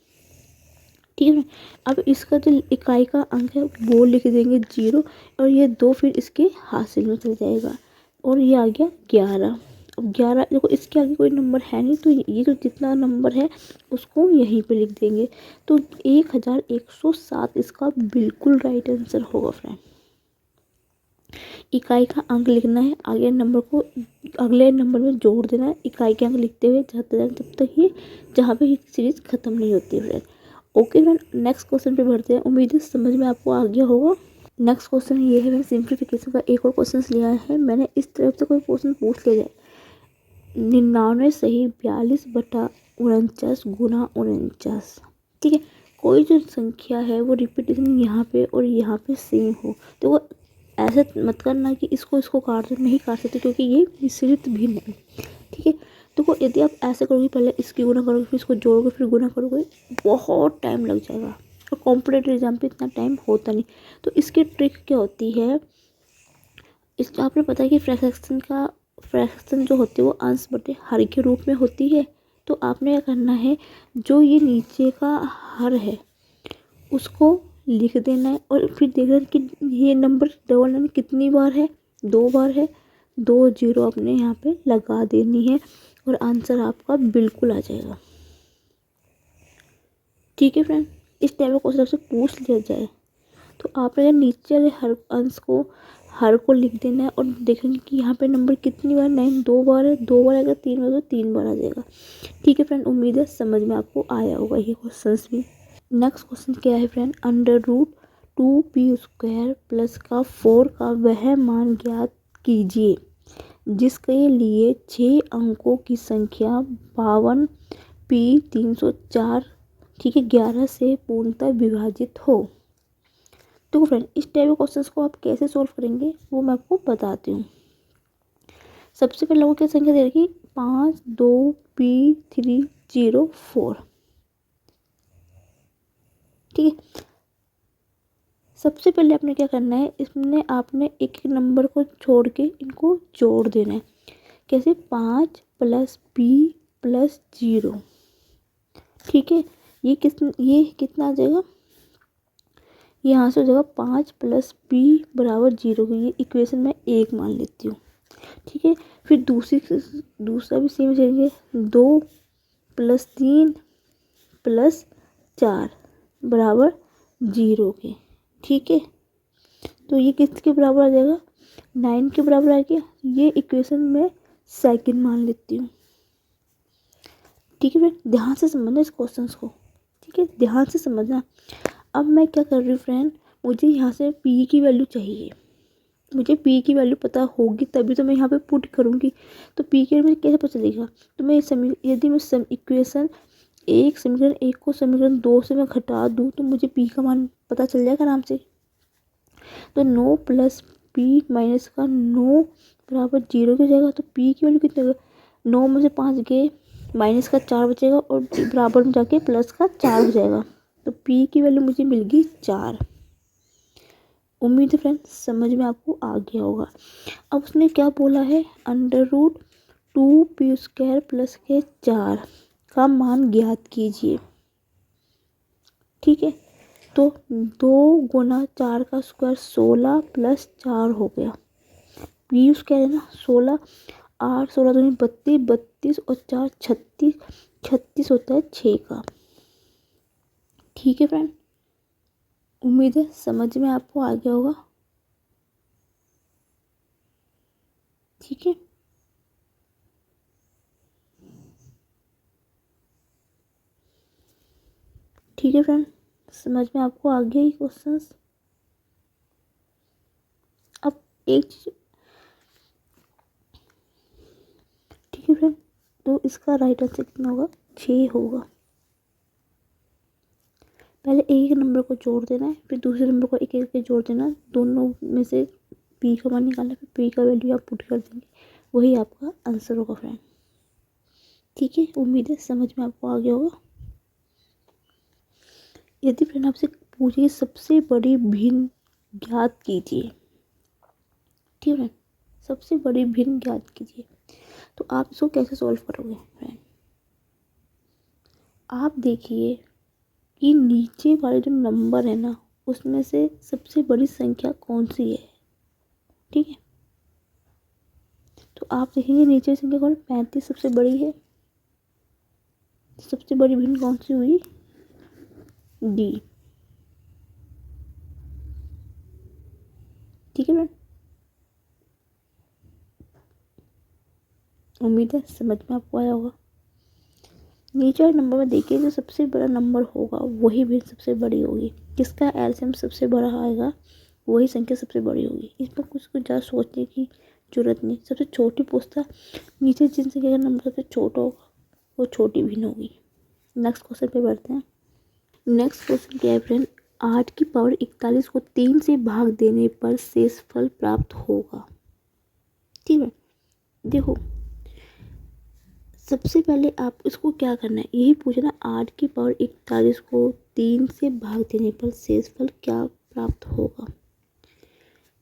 ठीक है। अब इसका जो इकाई का अंक है वो लिख देंगे 0, और ये 2 फिर इसके हासिल में चल जाएगा, और ये आ गया 11। अब 11 देखो इसके आगे कोई नंबर है नहीं, तो ये जो जितना नंबर है उसको यहीं पे लिख देंगे, तो 1107 इसका बिल्कुल राइट आंसर होगा फ्रेंड। इकाई का अंक लिखना है, आगे नंबर को अगले नंबर में जोड़ देना है, इकाई के अंक लिखते हुए जाते जाते तब तक ये जहाँ पे सीरीज खत्म नहीं होती है friend. Okay friend, next question पे बढ़ते हैं। उम्मीद है समझ में आपको आ गया होगा। नेक्स्ट क्वेश्चन ये है, मैंने सिंप्लीफिकेशन का एक और क्वेश्चन लिया है मैंने। इस तरफ से कोई क्वेश्चन पूछ लिया जाए, 99 सही 42/49 गुना 49, ठीक है। कोई जो संख्या है वो रिपीटेशन यहाँ पे और यहाँ पे सेम हो, तो वो ऐसे मत करना कि इसको काट दो, नहीं काट सकते क्योंकि ये मिश्रित भी नहीं, ठीक है। तो यदि आप ऐसे करोगे, पहले इसकी गुना करोगे फिर इसको जोड़ोगे फिर गुना करोगे, बहुत टाइम लग जाएगा, और कॉम्पिटेटिव एग्जाम पे इतना टाइम होता नहीं। तो इसकी ट्रिक क्या होती है, इस आपने पता है कि फ्रैक्शन जो होती है वो अंश बटे हर के रूप में होती है। तो आपने क्या करना है, जो ये नीचे का हर है उसको लिख देना है, और फिर देखना है कि ये नंबर 99 कितनी बार है, 2 बार है, 2 0 अपने यहाँ पे लगा देनी है, और आंसर आपका बिल्कुल आ जाएगा, ठीक है फ्रेंड। इस टाइप का क्वेश्चन आपसे पूछ लिया जाए तो आपने नीचे वाले हर को लिख देना है, और देखेंगे कि यहाँ पे नंबर कितनी बार, 9 2 बार है, 2 बार आएगा, 3 बार तो 3 बार आ जाएगा, ठीक है फ्रेंड। उम्मीद है समझ में आपको आया होगा ये क्वेश्चन भी। नेक्स्ट क्वेश्चन क्या है फ्रेंड, √2p² प्लस का 4 का वह मान ज्ञात कीजिए जिसके लिए 6 अंकों की संख्या 52p304, ठीक है, 11 से पूर्णतः विभाजित हो। तो फ्रेंड इस टाइप के क्वेश्चंस को आप कैसे सॉल्व करेंगे वो मैं आपको बताती हूँ। सबसे पहले लोगों की संख्या दे रखी 52p304, ठीक है। सबसे पहले आपने क्या करना है, इसमें आपने एक एक नंबर को छोड़ के इनको जोड़ देना है। कैसे, 5 + p + 0, ठीक है। ये कितना आ जाएगा, यहाँ से हो जाएगा 5 + p = 0, ये इक्वेशन में 1 मान लेती हूँ, ठीक है। फिर दूसरा भी सेम चलेंगे, 2 + 3 + 4 = 0 के, ठीक है। तो ये किसके बराबर आ जाएगा, 9 के बराबर आ गया, ये इक्वेशन में सेकंड मान लेती हूँ, ठीक है फ्रेंड। ध्यान से समझना इस क्वेश्चन को, ठीक है, ध्यान से समझना। अब मैं क्या कर रही हूँ फ्रेंड, मुझे यहाँ से p की वैल्यू चाहिए, मुझे पी की वैल्यू पता होगी तभी तो मैं यहाँ पे पुट करूँगी। तो पी की वैल्यू मुझे कैसे पता चलेगा? तो मैं यदि मैं इक्वेशन समीकरण 1 को समीकरण 2 से मैं घटा दूँ तो मुझे पी का मान पता चल जाएगा आराम से। तो 9 प्लस पी माइनस का 9 बराबर 0 हो जाएगा। तो पी की वैल्यू कितनी होगा? 9 में से 5 गए, माइनस का 4 बचेगा और बराबर में जाके प्लस का 4 हो जाएगा। तो पी की वैल्यू मुझे मिल गई 4। उम्मीद है फ्रेंड्स समझ में आपको आ गया होगा। अब उसने क्या बोला है? √2p² प्लस के 4 का मान ज्ञात कीजिए। ठीक है, तो 2 गुना 4 का स्क्वायर 16 प्लस 4 हो गया। पी स्क्वायर है ना 16, 8 16 दूनी 32, 32 और 4 36, 36 होता है 6 का। ठीक है फ्रेंड, उम्मीद है समझ में आपको आ गया होगा। ठीक है, ठीक है फ्रेंड, समझ में आपको आ गया ये क्वेश्चंस। अब एक चीज, ठीक है फ्रेंड, तो इसका राइट आंसर कितना होगा? 6 होगा। पहले एक नंबर को जोड़ देना है, फिर दूसरे नंबर को एक एक के जोड़ देना, दोनों में से पी का मान निकालना, फिर पी का वैल्यू आप पुट कर देंगे, वही आपका आंसर होगा फ्रेंड। ठीक है, उम्मीद है समझ में आपको आ गया होगा। यदि फ्रेंड आपसे पूछिए सबसे बड़ी भिन्न ज्ञात कीजिए, ठीक है, सबसे बड़ी भिन्न ज्ञात कीजिए, तो आप इसको कैसे सॉल्व करोगे फ्रेंड? आप देखिए कि नीचे वाले जो नंबर है ना उसमें से सबसे बड़ी संख्या कौन सी है। ठीक है, तो आप देखेंगे नीचे संख्या कौन? 35 सबसे बड़ी है। सबसे बड़ी भिन्न कौन सी हुई? डी। ठीक है फ्रेंड, उम्मीद है समझ में आपको आया होगा। नीचे वाले नंबर में देखिए जो सबसे बड़ा नंबर होगा वही भिन्न सबसे बड़ी होगी। किसका एलसीएम सबसे बड़ा आएगा वही संख्या सबसे बड़ी होगी। इसमें कुछ ज़्यादा सोचने की जरूरत नहीं। सबसे छोटी पूछता, नीचे जिन संख्या का नंबर सबसे छोटा होगा वो छोटी भिन्न होगी। नेक्स्ट क्वेश्चन पे बढ़ते हैं। नेक्स्ट क्वेश्चन क्या है फ्रेंड? 8 की पावर 41 को 3 से भाग देने पर शेषफल प्राप्त होगा। ठीक है, देखो सबसे पहले आप इसको क्या करना है, यही पूछना 8 की पावर 41 को 3 से भाग देने पर शेषफल क्या प्राप्त होगा।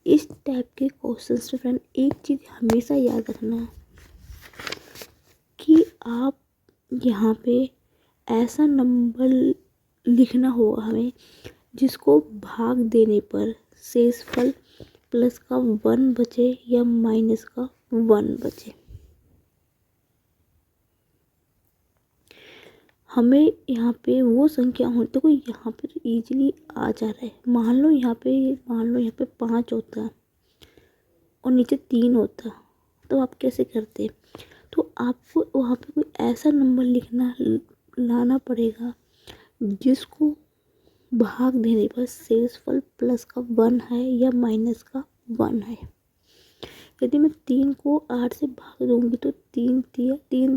इस टाइप के क्वेश्चंस में फ्रेंड एक चीज़ हमेशा याद रखना कि आप यहाँ पे ऐसा नंबर लिखना होगा हमें जिसको भाग देने पर शेषफल प्लस का 1 बचे या माइनस का 1 बचे। हमें यहाँ पे वो संख्या हो, देखो यहाँ पे तो इजीली आ जा रहा है। मान लो यहाँ पे 5 होता और नीचे 3 होता तो आप कैसे करते? तो आपको वहाँ पे कोई ऐसा नंबर लाना पड़ेगा जिसको भाग देने पर शेषफल प्लस का 1 है या माइनस का 1 है। यदि मैं 3 को 8 से भाग दूंगी तो 3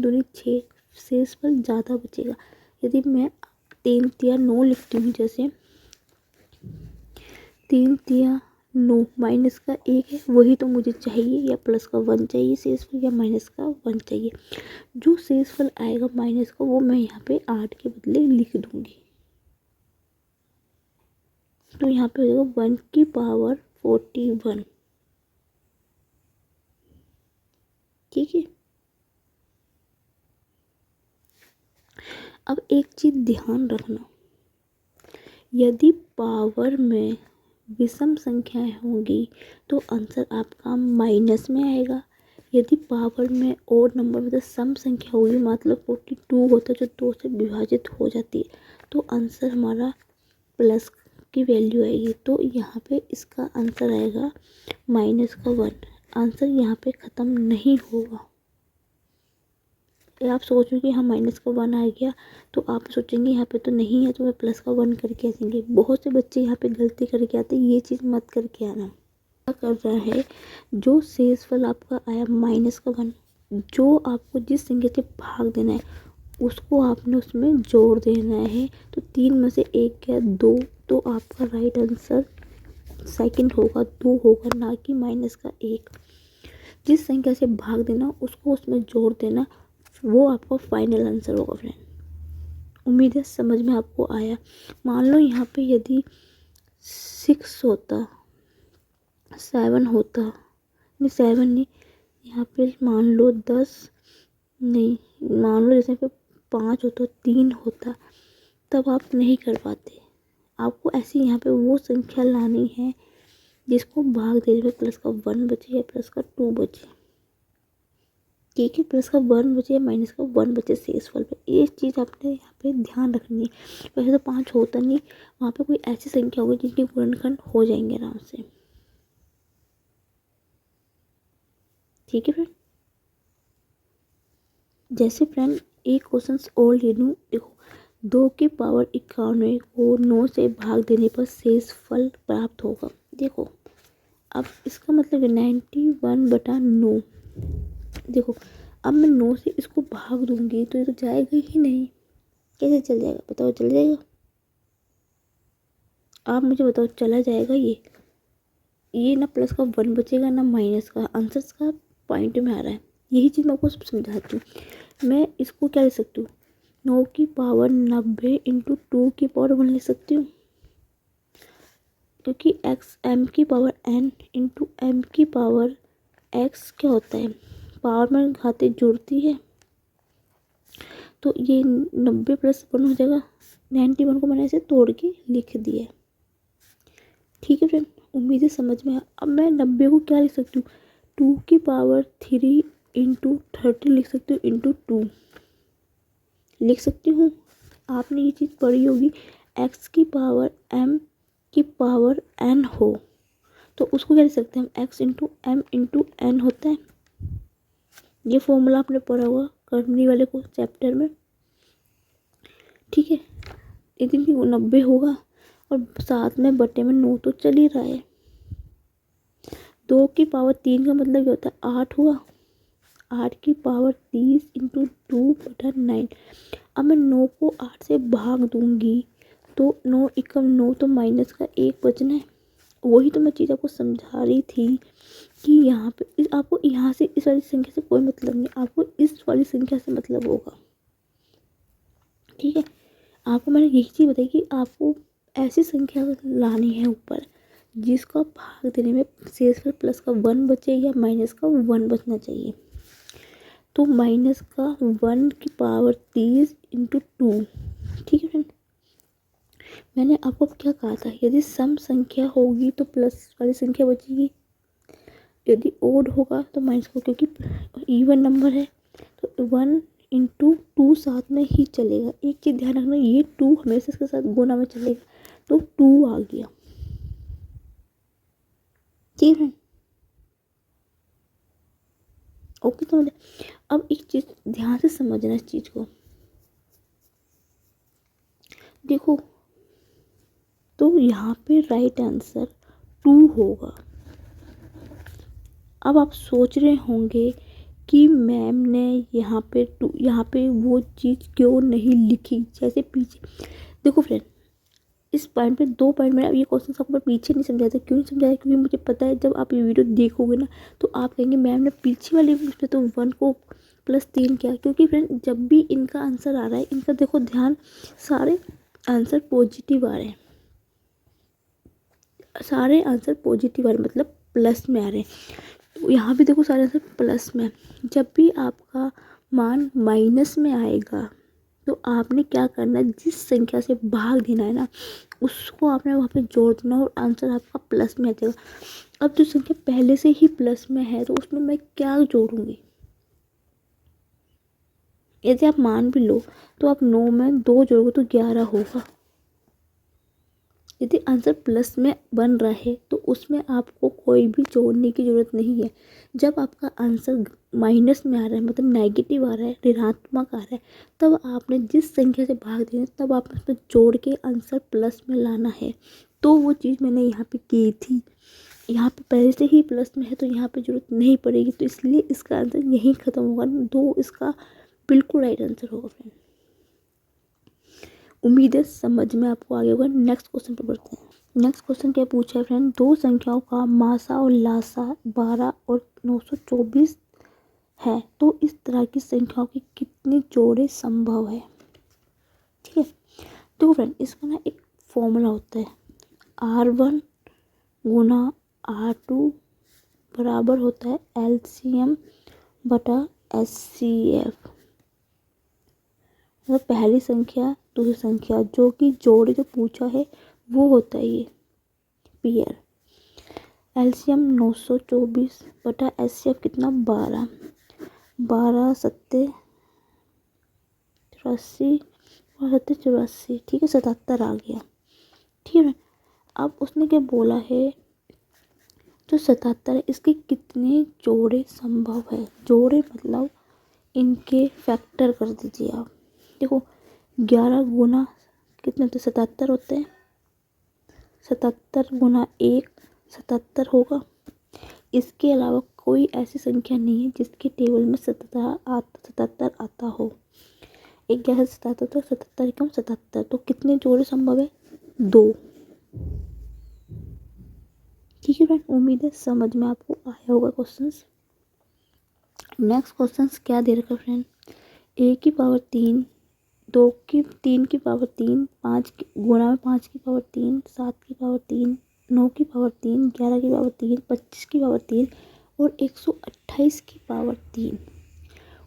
दूनी 6, शेषफल ज़्यादा बचेगा। यदि मैं 3 तिया 9 लिखती हूँ, जैसे 3 तिया 9 माइनस का 1 है वही तो मुझे चाहिए, या प्लस का 1 चाहिए शेषफल या माइनस का 1 चाहिए। जो शेषफल आएगा माइनस का वो मैं यहाँ पे 8 के बदले लिख दूंगी। तो यहाँ पे हो जाएगा 1 की पावर 41। ठीक है, अब एक चीज़ ध्यान रखना, यदि पावर में विषम संख्याएं होंगी तो आंसर आपका माइनस में आएगा। यदि पावर में और नंबर मतलब सम संख्या होगी, मतलब 42 होता है जो 2 से विभाजित हो जाती है, तो आंसर हमारा प्लस की वैल्यू आएगी। तो यहाँ पे इसका आंसर आएगा माइनस का 1। आंसर यहाँ पे ख़त्म नहीं होगा। आप सोचो कि हाँ माइनस का 1 आ गया तो आप सोचेंगे यहाँ पे तो नहीं है तो मैं प्लस का 1 करके आएंगे। बहुत से बच्चे यहाँ पे गलती करके आते हैं, ये चीज़ मत करके आना। क्या कर रहा है, जो शेषफल आपका आया -1, जो आपको जिस संख्या से भाग देना है उसको आपने उसमें जोड़ देना है। तो 3 में से 1 गया 2, तो आपका राइट आंसर सेकंड होगा 2 होगा, ना कि -1। जिस संख्या से भाग देना उसको उसमें जोड़ देना, वो आपका फाइनल आंसर होगा फ्रेंड। उम्मीद है समझ में आपको आया। मान लो यहाँ पे यदि 6 होता, 7 होता, नहीं 7 नहीं, यहाँ पे मान लो 10 नहीं, मान लो जैसे पे 5 होता, 3 होता, तब आप नहीं कर पाते। आपको ऐसी यहाँ पे वो संख्या लानी है जिसको भाग देने में प्लस का 1 बचे या प्लस का 2 बचे। ठीक है, प्लस का 1 बचे या माइनस का 1 बचे शेषफल पे। ये चीज़ आपने यहाँ पे ध्यान रखनी है। वैसे तो 5 होता नहीं, वहाँ पे कोई ऐसी संख्या होगी जिनके गुणनखंड हो जाएंगे आराम से। ठीक है फ्रेंड, जैसे फ्रेंड एक क्वेश्चन और ले लूँ। देखो, 2 की पावर 91 को 9 से भाग देने पर शेषफल प्राप्त होगा। देखो, अब इसका मतलब है 91/9। देखो, अब मैं 9 से इसको भाग दूंगी तो ये तो जाएगा ही नहीं। कैसे चल जाएगा बताओ? चल जाएगा? आप मुझे बताओ, चला जाएगा ये ना प्लस का 1 बचेगा ना माइनस का। आंसर का पॉइंट में आ रहा है। यही चीज़ मैं आपको समझाती हूँ। मैं इसको क्या लिख सकती हूँ, 9 की पावर 90 इंटू 2 की पावर 1 लिख सकती हूँ, क्योंकि एक्स m की पावर n इंटू m की पावर x क्या होता है, पावर में घातें जुड़ती है। तो ये 90 + 1 हो जाएगा। 91 को मैंने ऐसे तोड़ के लिख दिया। ठीक है फ्रेंड, उम्मीद है समझ में आया। अब मैं 90 को क्या लिख सकती हूँ, 2 की पावर 3 इंटू 30 लिख सकती हूँ, इंटू 2 लिख सकती हूँ। आपने ये चीज़ पढ़ी होगी, x की पावर m की पावर n हो तो उसको क्या लिख सकते हैं हम, x into m into n होता है। ये फॉर्मूला आपने पढ़ा होगा करने वाले को चैप्टर में। ठीक है, लेकिन 90 होगा और साथ में बटे में 9 तो चल ही रहा है। 2 की पावर 3 का मतलब क्या होता है, 8 हुआ। 8 की पावर 30 इंटू 2/9। अब मैं 9 को 8 से भाग दूंगी तो 9 एकम 9, तो माइनस का 1 बचना है। वही तो मैं चीज़ आपको समझा रही थी कि यहाँ पे आपको यहाँ से इस वाली संख्या से कोई मतलब नहीं, आपको इस वाली संख्या से मतलब होगा। ठीक है, आपको मैंने यही चीज़ बताई कि आपको ऐसी संख्या लानी है ऊपर जिसका भाग देने में शेषफल प्लस का 1 बचे या माइनस का 1 बचना चाहिए। तो माइनस का 1 की पावर 30 इंटू 2। ठीक है फ्रेंड, मैंने आपको क्या कहा था, यदि सम संख्या होगी तो प्लस वाली संख्या बचेगी, यदि ओड होगा तो माइनस को, क्योंकि इवन नंबर है तो 1 इंटू 2 साथ में ही चलेगा। एक चीज़ ध्यान रखना, ये 2 हमेशा इसके साथ गुना में चलेगा, तो 2 आ गया। ठीक है, ओके। तो अब एक चीज़ ध्यान से समझना इस चीज़ को। देखो, तो यहाँ पे राइट आंसर 2 होगा। अब आप सोच रहे होंगे कि मैम ने यहाँ पे वो चीज़ क्यों नहीं लिखी, जैसे पीछे। देखो फ्रेंड, इस पॉइंट पे 2 पॉइंट में ये क्वेश्चन आपको मैं पीछे नहीं समझाया था। क्यों नहीं समझाया, क्योंकि मुझे पता है जब आप ये वीडियो देखोगे ना तो आप कहेंगे मैम ने पीछे वाले पे तो 1 को +3 किया। क्योंकि फ्रेंड जब भी इनका आंसर आ रहा है, इनका देखो ध्यान, सारे आंसर पॉजिटिव आ रहे हैं, सारे आंसर पॉजिटिव आ रहे हैं, मतलब प्लस में आ रहे हैं। यहाँ भी देखो सारे आंसर प्लस में। जब भी आपका मान माइनस में आएगा तो आपने क्या करना है, जिस संख्या से भाग देना है ना उसको आपने वहाँ पे जोड़ देना और आंसर आपका प्लस में आ जाएगा। अब जो संख्या पहले से ही प्लस में है तो उसमें मैं क्या जोड़ूंगी। यदि आप मान भी लो तो आप 9 में 2 जोड़ोगे तो 11 होगा। यदि आंसर प्लस में बन रहा है तो उसमें आपको कोई भी जोड़ने की ज़रूरत नहीं है। जब आपका आंसर माइनस में आ रहा है, मतलब नेगेटिव आ रहा है, ऋणात्मक आ रहा है, तब आपने जिस संख्या से भाग देना तब आपने उसमें जोड़ के आंसर प्लस में लाना है। तो वो चीज़ मैंने यहाँ पे की थी। यहाँ पे पहले से ही प्लस में है तो यहाँ पे जरूरत नहीं पड़ेगी, तो इसलिए इसका आंसर यहीं खत्म होगा। 2 इसका बिल्कुल राइट आंसर होगा फ्रेंड। उम्मीद है समझ में आपको आ गया होगा। नेक्स्ट क्वेश्चन पर बढ़ते हैं। नेक्स्ट क्वेश्चन क्या पूछा है फ्रेंड, 2 संख्याओं का मासा और लासा 12 और 924 है, तो इस तरह की संख्याओं के कितने जोड़े संभव है। ठीक है, तो फ्रेंड इसका ना एक फॉर्मूला होता है, R1 गुना R2 बराबर होता है LCM बटा HCF। मतलब पहली संख्या दूसरी संख्या जो कि जोड़ जो पूछा है वो होता है ये पेयर। LCM 924 बटा HCF कितना 12, 12 सत्ते 84 और सत्ते 84, ठीक है 77 आ गया। ठीक है, अब उसने क्या बोला है, जो 77 है इसके कितने जोड़े संभव है। जोड़े मतलब इनके फैक्टर कर दीजिए आप। देखो 11 गुना कितने होते 77 होते हैं, 77 गुना 1 77 होगा। इसके अलावा कोई ऐसी संख्या नहीं है जिसके टेबल में 77 आता हो। 11 से 77 तो 77 कम 77, तो कितने जोड़े संभव है 2। ठीक है फ्रेंड, उम्मीद है समझ में आपको आया होगा क्वेश्चंस। नेक्स्ट क्वेश्चंस क्या दे रखा फ्रेंड, a की पावर 3, 2 की 3 की पावर 3, 5 की गुणा में 5 की पावर 3, 7 की पावर 3, 9 की पावर 3, 11 की पावर 3, 25 की पावर 3 और 128 की पावर 3।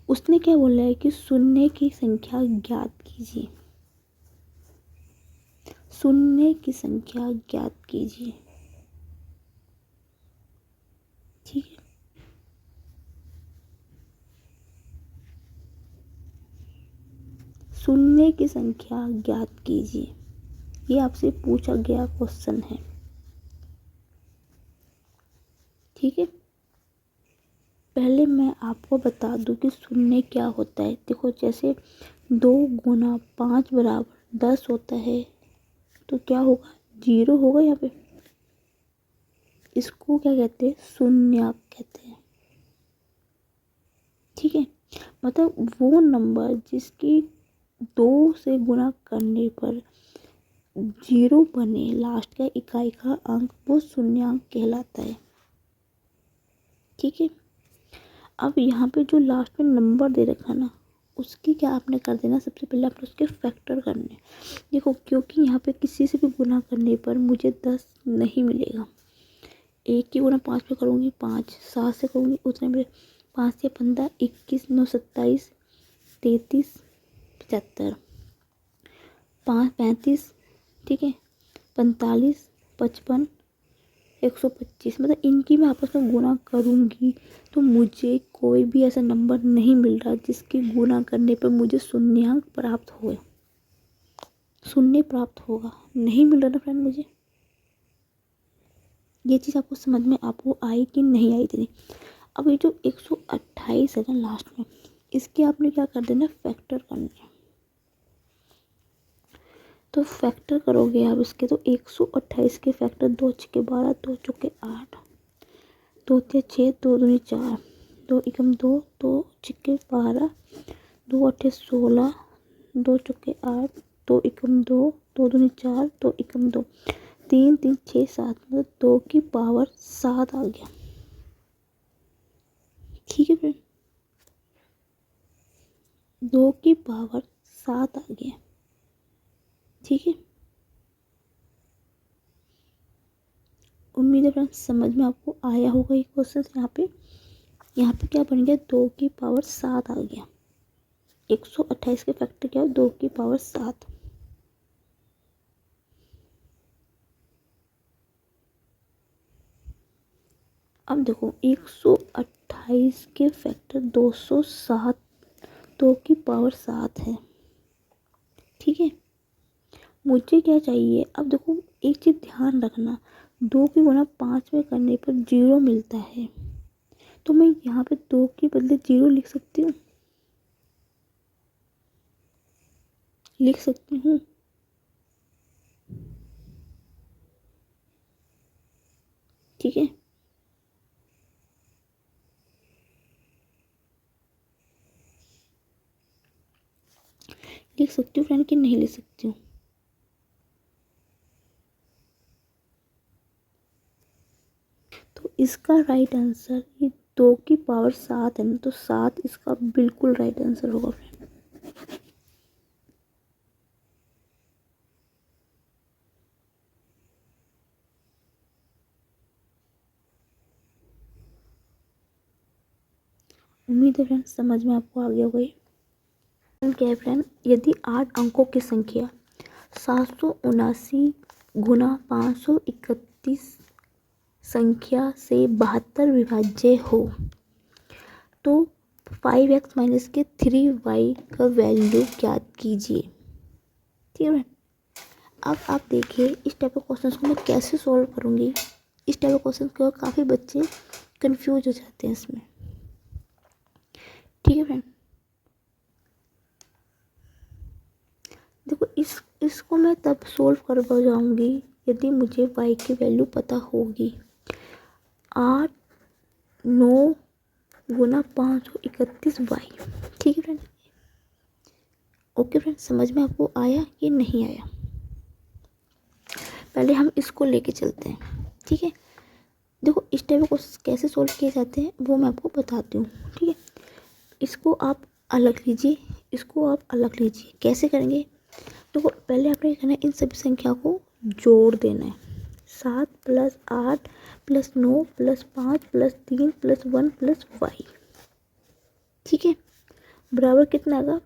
उसने क्या बोला है कि शून्य की संख्या ज्ञात कीजिए। शून्य की संख्या ज्ञात कीजिए। ठीक है, शून्य की संख्या ज्ञात कीजिए, ये आपसे पूछा गया क्वेश्चन है। ठीक है, पहले मैं आपको बता दूं कि शून्य क्या होता है। देखो जैसे 2 गुना 5 बराबर 10 होता है, तो क्या होगा 0 होगा यहाँ पे। इसको क्या कहते हैं, शून्य कहते हैं। ठीक है, मतलब वो नंबर जिसकी 2 से गुणा करने पर 0 बने, लास्ट का इकाई का अंक, वो शून्यांक कहलाता है। ठीक है, अब यहाँ पे जो लास्ट में नंबर दे रखा ना, उसकी क्या आपने कर देना, सबसे पहले आपने उसके फैक्टर करने। देखो क्योंकि यहाँ पे किसी से भी गुना करने पर मुझे 10 नहीं मिलेगा। 1 की गुना 5 पे करूँगी 5, 7 से करूँगी उतने में 5 से 15, 21, 9 27, 33, 75, 5 35, ठीक है 45, 55, 125। मतलब इनकी मैं आपस में गुना करूँगी तो मुझे कोई भी ऐसा नंबर नहीं मिल रहा जिसकी गुना करने पर मुझे शून्यांक प्राप्त हो, शून्य प्राप्त होगा, नहीं मिल रहा ना फ्रेंड मुझे। ये चीज़ आपको समझ में आपको आई कि नहीं आई थी। अब ये जो 128 है ना लास्ट में, इसके आपने क्या कर देना, फैक्टर करना है। तो फैक्टर करोगे आप इसके, तो 128 के फैक्टर 2 छक्के 12, 2 चौके 8, 2 तिया 6, 2 दूनी 4, 2 एकम 2, 2 छक्के 12, 2 अट्ठे 16, 2 चौके 8, 2 एकम 2, 2 दूनी 4, 2 एकम 2, 3 3 6 7, मतलब 2 की पावर 7 आ गया। ठीक है फ्रेंड, 2 की पावर 7 आ गया। ठीक है, उम्मीद है फ्रेंड्स समझ में आपको आया होगा ये क्वेश्चन। यहाँ पे क्या बन गया, 2 की पावर 7 आ गया। 128 के फैक्टर क्या है, 2 की पावर 7। अब देखो 128 के फैक्टर 207, 2 की पावर 7 है। ठीक है, मुझे क्या चाहिए, अब देखो एक चीज़ ध्यान रखना, 2 की गुणा 5 में करने पर 0 मिलता है, तो मैं यहाँ पे 2 के बदले 0 लिख सकती हूँ, लिख सकती हूँ। ठीक ठीक है। लिख सकती हूँ फ्रेंड कि नहीं लिख सकती हूँ? तो इसका राइट आंसर, ये 2 की पावर 7 है ना, तो 7 इसका बिल्कुल राइट आंसर होगा फ्रेंड। उम्मीद है फ्रेंड समझ में आपको आ गया होगा ये। क्या है फ्रेंड, यदि 8 अंकों की संख्या 779 गुना 531 संख्या से 72 विभाज्य हो तो 5x माइनस के 3y का वैल्यू ज्ञात कीजिए। ठीक है फ्रेंड, अब आप देखिए इस टाइप ऑफ क्वेश्चंस को मैं कैसे सॉल्व करूँगी। इस टाइप ऑफ क्वेश्चंस को काफ़ी बच्चे कंफ्यूज हो जाते हैं इसमें। ठीक है फ्रेंड, देखो इसको मैं तब सोल्व कर जाऊँगी यदि मुझे y की वैल्यू पता होगी। 8 9 गुना 531y। ठीक है फ्रेंड, ओके फ्रेंड, समझ में आपको आया कि नहीं आया? पहले हम इसको लेके चलते हैं। ठीक है, देखो इस टाइप को कैसे सोल्व किए जाते हैं वो मैं आपको बताती हूँ। ठीक है, इसको आप अलग लीजिए, इसको आप अलग लीजिए। कैसे करेंगे? देखो पहले आपने करना है, इन सभी संख्या को जोड़ देना है। 7 + 8 + 9 + 5 + 3 + 1 + y। ठीक है, बराबर कितना आएगा?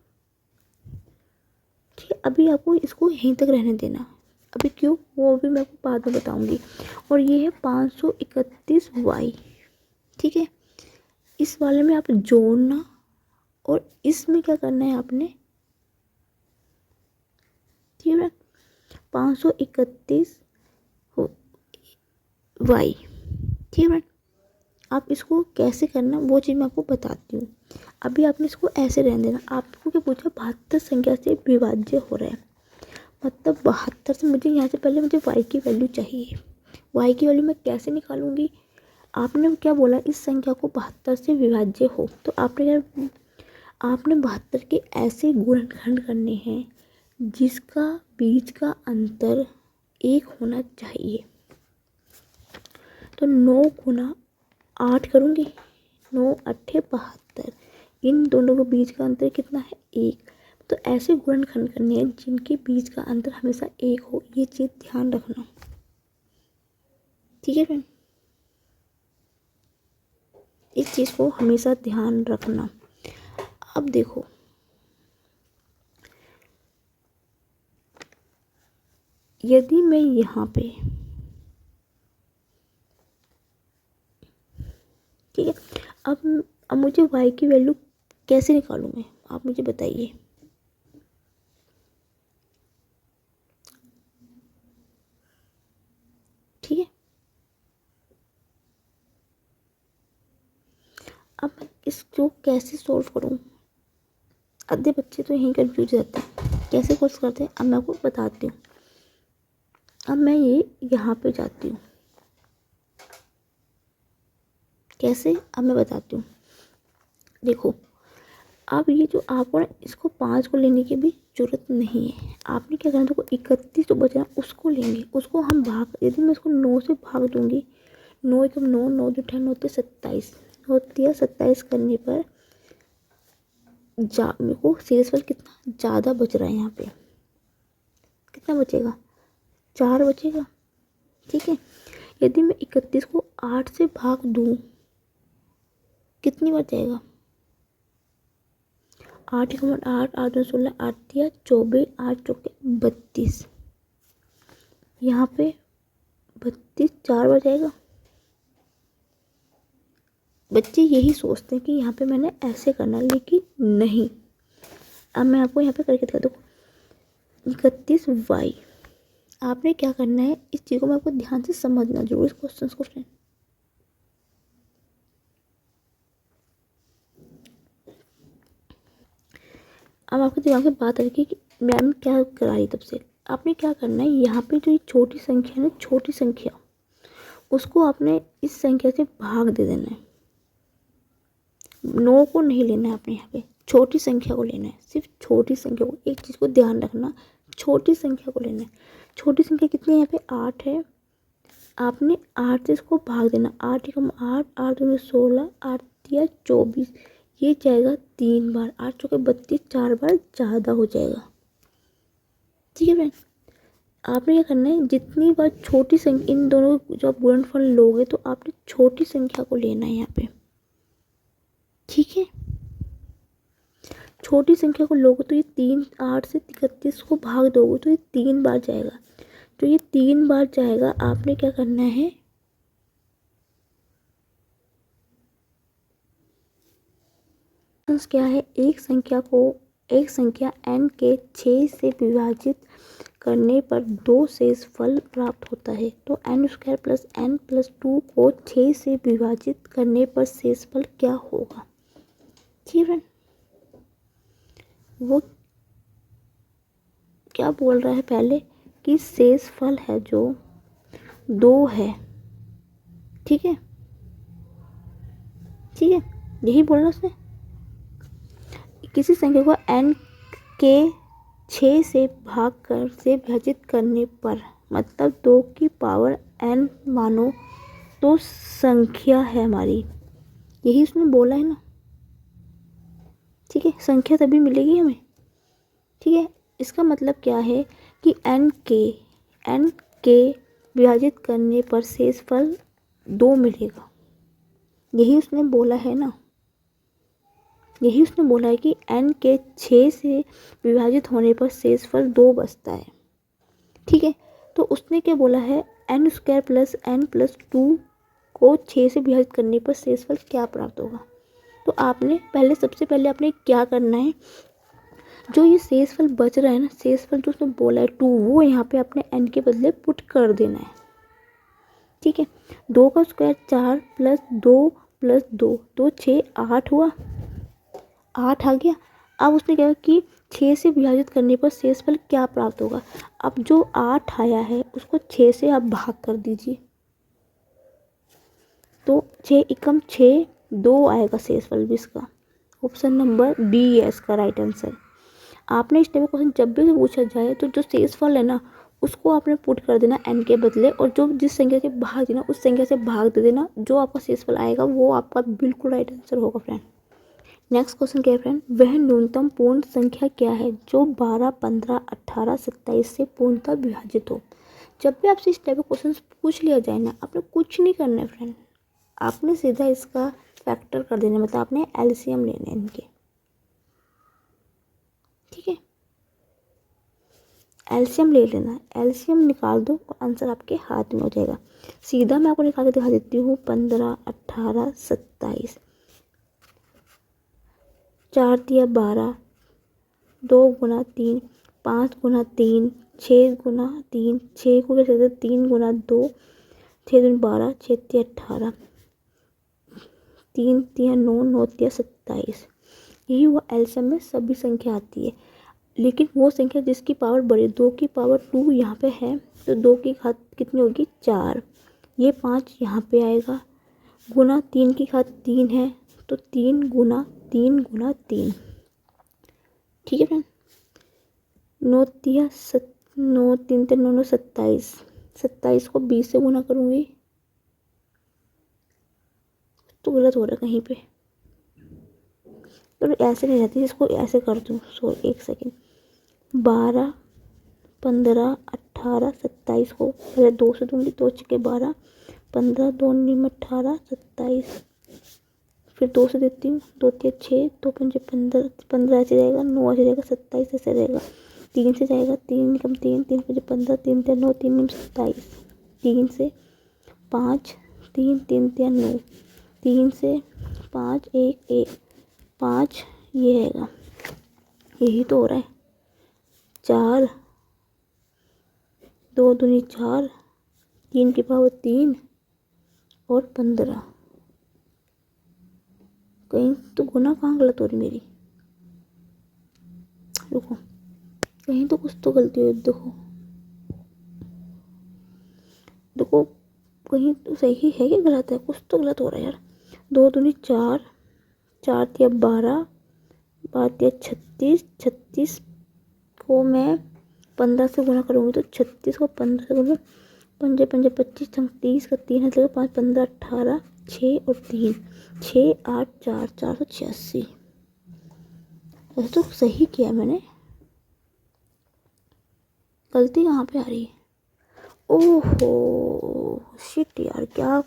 ठीक है, अभी आपको इसको यहीं तक रहने देना। अभी क्यों, वो भी मैं आपको बाद में बताऊंगी। और ये है 531y। ठीक है, इस वाले में आप जोड़ना और इसमें क्या करना है आपने। ठीक है, 531 y। ठीक है, आप इसको कैसे करना वो चीज़ मैं आपको बताती हूँ। अभी आपने इसको ऐसे रहने देना। आपको क्या पूछा, 72 संख्या से विभाज्य हो रहा है, मतलब 72 से मुझे यहाँ से पहले मुझे y की वैल्यू चाहिए। y की वैल्यू मैं कैसे निकालूंगी? आपने क्या बोला, इस संख्या को 72 से विभाज्य हो, तो आपने 72 के ऐसे गुणनखंड करने हैं जिसका बीच का अंतर 1 होना चाहिए। तो 9 गुना 8 करूँगी, 9 8 72, इन दोनों के बीच का अंतर कितना है? 1। तो ऐसे गुणनखंड करने हैं जिनके बीच का अंतर हमेशा 1 हो, ये चीज़ ध्यान रखना। ठीक है फ्रेंड, इस चीज़ को हमेशा ध्यान रखना। अब देखो, यदि मैं यहाँ पे, ठीक है, अब मुझे y की वैल्यू कैसे निकालूँ मैं, आप मुझे बताइए। ठीक है, अब मैं इसको कैसे सॉल्व करूँ? आधे बच्चे तो यहीं कंफ्यूज रहते हैं, कैसे सॉल्व करते हैं अब मैं आपको बताती हूँ। अब मैं ये यहाँ पे जाती हूँ, कैसे अब मैं बताती हूँ। देखो अब ये जो आपको ना, इसको 5 को लेने की भी जरूरत नहीं है। आपने क्या करना, देखो 31 जो बचा उसको लेंगे, उसको हम भाग, यदि मैं इसको 9 से भाग दूंगी, 9 एकम 9, 9 दूठा 9 होते 27 होती है। 27 करने पर मेरे को शेषफल कितना ज़्यादा बच रहा है, यहाँ पे कितना बचेगा? 4 बचेगा। ठीक है, यदि मैं 31 को 8 से भाग दूँ कितनी बार जाएगा? 8 एकम 8, 8 2 16, 8 दिया 24, 8 चौके 32। यहाँ पे 32 4 बार जाएगा। बच्चे यही सोचते हैं कि यहाँ पे मैंने ऐसे करना, लेकिन नहीं। अब मैं आपको यहाँ पे करके दिखा दूँ। 31y, आपने क्या करना है, इस चीज़ को मैं आपको ध्यान से समझना जरूर, इस क्वेश्चन को फ्रेंड। अब आपके दिमाग में बात आ रही कि मैम क्या करा रही, तब से आपने क्या करना है, यहाँ पे जो ये छोटी संख्या है ना, छोटी संख्या उसको आपने इस संख्या से भाग दे देना है। 9 को नहीं लेना है आपने, यहाँ पे छोटी संख्या को लेना है, सिर्फ छोटी संख्या को। एक चीज़ को ध्यान रखना, छोटी संख्या को लेना है। छोटी संख्या कितनी है यहाँ पे 8 है। आपने 8 से इसको भाग देना, 8 एकम 8, 8 दूनी 16, 8 तिया 24, ये जाएगा 3 बार, 8 चौके 32, 4 बार ज़्यादा हो जाएगा। ठीक है फ्रेंड, आपने क्या करना है, जितनी बार छोटी संख्या, इन दोनों जो आप गुणनफल लोगे तो आपने छोटी संख्या को लेना है यहाँ पे। ठीक है, छोटी संख्या को लोगे तो ये 3, 8 से 31 को भाग दोगे तो ये 3 बार जाएगा। तो ये 3 बार जाएगा, आपने क्या करना है, क्या है, एक संख्या n के 6 से विभाजित करने पर 2 शेष फल प्राप्त होता है। तो n² प्लस n प्लस 2 को 6 से विभाजित करने पर शेष फल क्या होगा। ठीक है, वो क्या बोल रहा है पहले कि शेष फल है जो 2 है। ठीक है, ठीक है, यही बोलना उसने। किसी संख्या को n के 6 से विभाजित करने पर, मतलब 2 की पावर n मानो तो संख्या है हमारी, यही उसने बोला है ना। ठीक है, संख्या तभी मिलेगी हमें। ठीक है, इसका मतलब क्या है कि n के विभाजित करने पर शेषफल 2 मिलेगा, यही उसने बोला है ना। यही उसने बोला है कि n के 6 से विभाजित होने पर शेषफल 2 बचता है। ठीक है, तो उसने क्या बोला है, n² प्लस n प्लस 2 को 6 से विभाजित करने पर शेषफल क्या प्राप्त होगा। तो आपने सबसे पहले आपने क्या करना है, जो ये शेषफल बच रहा है ना, शेषफल जो उसने बोला है 2, वो यहाँ पे अपने n के बदले पुट कर देना है। ठीक है, 2 का स्क्वायर 4 प्लस 2 प्लस 2, तो 6 8 हुआ, 8 आ गया। अब उसने कहा कि 6 से विभाजित करने पर शेषफल क्या प्राप्त होगा। अब जो 8 आया है उसको 6 से आप भाग कर दीजिए, तो 6 एकम 6, 2 आएगा शेषफल भी इसका। ऑप्शन नंबर बी है इसका राइट आंसर। आपने इस टाइप का क्वेश्चन जब भी पूछा जाए तो जो शेषफल है ना उसको आपने पुट कर देना n के बदले, और जो जिस संख्या से भाग देना उस संख्या से भाग दे देना, जो आपका शेषफल आएगा वो आपका बिल्कुल राइट आंसर होगा फ्रेंड। नेक्स्ट क्वेश्चन क्या है फ्रेंड, वह न्यूनतम पूर्ण संख्या क्या है जो 12, 15, 18, 27 से पूर्णतः विभाजित हो। जब भी आपसे इस टाइप का क्वेश्चन पूछ लिया जाए ना, आपने कुछ नहीं करना है फ्रेंड, आपने सीधा इसका फैक्टर कर देना, मतलब आपने एलसीएम लेना है इनके। ठीक है, एलसीएम ले लेना, एलसीएम निकाल दो और आंसर आपके हाथ में हो जाएगा। सीधा मैं आपको निकाल के दिखा देती हूँ, 15, 18, 27, 4 तिया 12, 2 गुना 3, 5 गुना 3, 6 गुना 3, 6 को कैसे देते 3 गुना 2, 6 दूनी 12, 6 तिया 18, 3 तिया 9, 9 तिया 27। यही हुआ एलसीएम में सभी संख्या आती है, लेकिन वो संख्या जिसकी पावर बड़ी, 2 की पावर 2 यहाँ पे है तो 2 की घात कितनी होगी 4, ये 5 यहाँ पे आएगा, गुना 3 की घात 3 है तो 3 गुना 3 गुना 3। ठीक है फ्रेंड, 9 तिया 9 3 3 9 27, 27 को 20 से गुना करूँगी तो गलत हो रहा है कहीं पे, तो ऐसे नहीं रहती, इसको ऐसे कर दूँ, सॉरी एक सेकेंड, 12, 15, 18, 27 को पहले 2 से दूंगी, 2 छक्के 12, 15, 2 नीम 18, 27, फिर 2 से देती हूँ, 2 तिया 6, 2 पंजे 15, 15 ऐसे रहेगा, 9 ऐसे रहेगा, 27 ऐसे रहेगा, 3 से जाएगा, 3 निकम 3, 3 पंजे 15, 3 तिया 9, 3 नीम 27, 3 से 5, 3 3 तिया 9, 3 से 5 1 1 5, ये रहेगा, यही तो हो रहा है। 4, 2 दूनी 4, 3 की पावर 3 और 15। कहीं तो गुना कहाँ गलत हो रही मेरी, रुको, कहीं तो कुछ तो गलती हो, देखो देखो कहीं तो सही है कि गलत है, कुछ तो गलत हो रहा है यार। 2 दूनी 4, 4 तिया 12, 12 तिया 36, 36 को मैं 15 से गुना करूँगी तो 36 को 15 से गुना, 5 5 25, 30 का 3 है तो 5 15 18, 6 और 3, 6 8 4, 486। वैसे तो सही किया है मैंने, गलती कहाँ पे आ रही है? ओहो शिट यार, क्या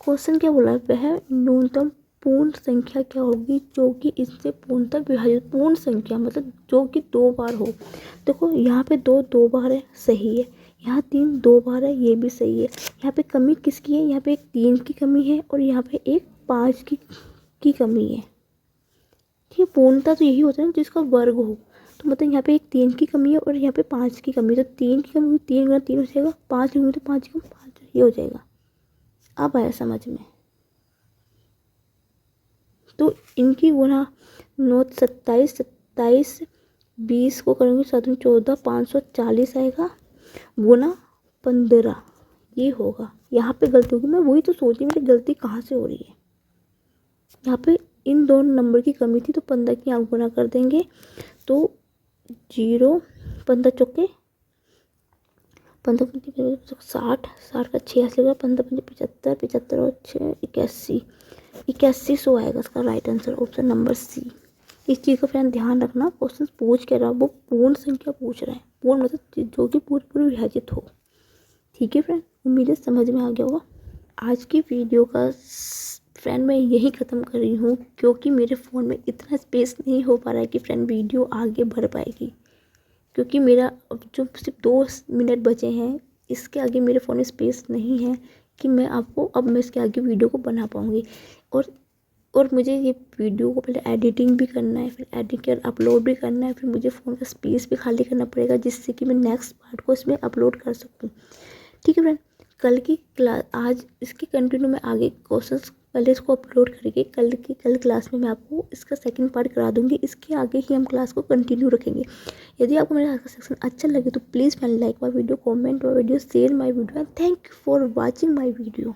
क्वेश्चन क्या बोला है? वह न्यूनतम पूर्ण संख्या क्या होगी जो कि इससे पूर्णतः विभाजित, पूर्ण संख्या मतलब जो कि 2 बार हो। देखो यहाँ पे 2 बार है, सही है। यहाँ 3 2 बार है, ये भी सही है। यहाँ पे कमी किसकी है? यहाँ पे एक 3 की कमी है और यहाँ पे एक 5 की कमी है। ठीक है, पूर्णता तो यही होता है ना जिसका वर्ग हो। तो मतलब यहाँ पे एक 3 की कमी है और यहाँ पे 5 की कमी है, तो 3 की कमी 3 गुना 3 हो जाएगा, 5 लूँगी तो 5 कम 5, ये हो जाएगा। अब आया समझ में। तो इनकी गुना 9 27, 27 20 को करूँगी 7 14, 540 आएगा, गुना 15 ये होगा। यहाँ पे गलती होगी, मैं वही तो सोच रही मेरी गलती कहाँ से हो रही है। यहाँ पे इन दोनों नंबर की कमी थी तो 15 की आप गुना कर देंगे तो 0, 15 चौके 15 60, 60 का 86 होगा, 15 75, 75 और 6 81, 8100 आएगा इसका right answer, option number C. इस चीज़ का फ्रेंड ध्यान रखना, क्वेश्चन पूछ के रहा वो पूर्ण संख्या पूछ रहे हैं, पूर्ण मतलब जो कि पूरी पूरी विभाजित हो। ठीक है फ्रेंड, उम्मीद है समझ में आ गया होगा। आज की वीडियो का फ्रेंड मैं यही ख़त्म कर रही हूँ क्योंकि मेरे फ़ोन में इतना स्पेस नहीं हो पा रहा है कि फ्रेंड वीडियो आगे बढ़ पाएगी, क्योंकि मेरा अब जो सिर्फ 2 मिनट बचे हैं, इसके आगे मेरे फ़ोन में स्पेस नहीं है कि मैं इसके आगे वीडियो को बना पाऊँगी। और मुझे ये वीडियो को पहले एडिटिंग भी करना है, फिर एडिट कर अपलोड भी करना है, फिर मुझे फ़ोन का स्पेस भी खाली करना पड़ेगा जिससे कि मैं नेक्स्ट पार्ट को इसमें अपलोड कर सकूँ। ठीक है फ्रेंड, कल की क्लास, आज इसकी कंटिन्यू में आगे क्वेश्चंस पहले इसको अपलोड करके कल क्लास में मैं आपको इसका सेकंड पार्ट करा दूंगी। इसके आगे ही हम क्लास को कंटिन्यू रखेंगे। यदि आपको मेरा आज का सेक्शन अच्छा लगे तो please like my video, comment my video, share my video and thank you for watching my video.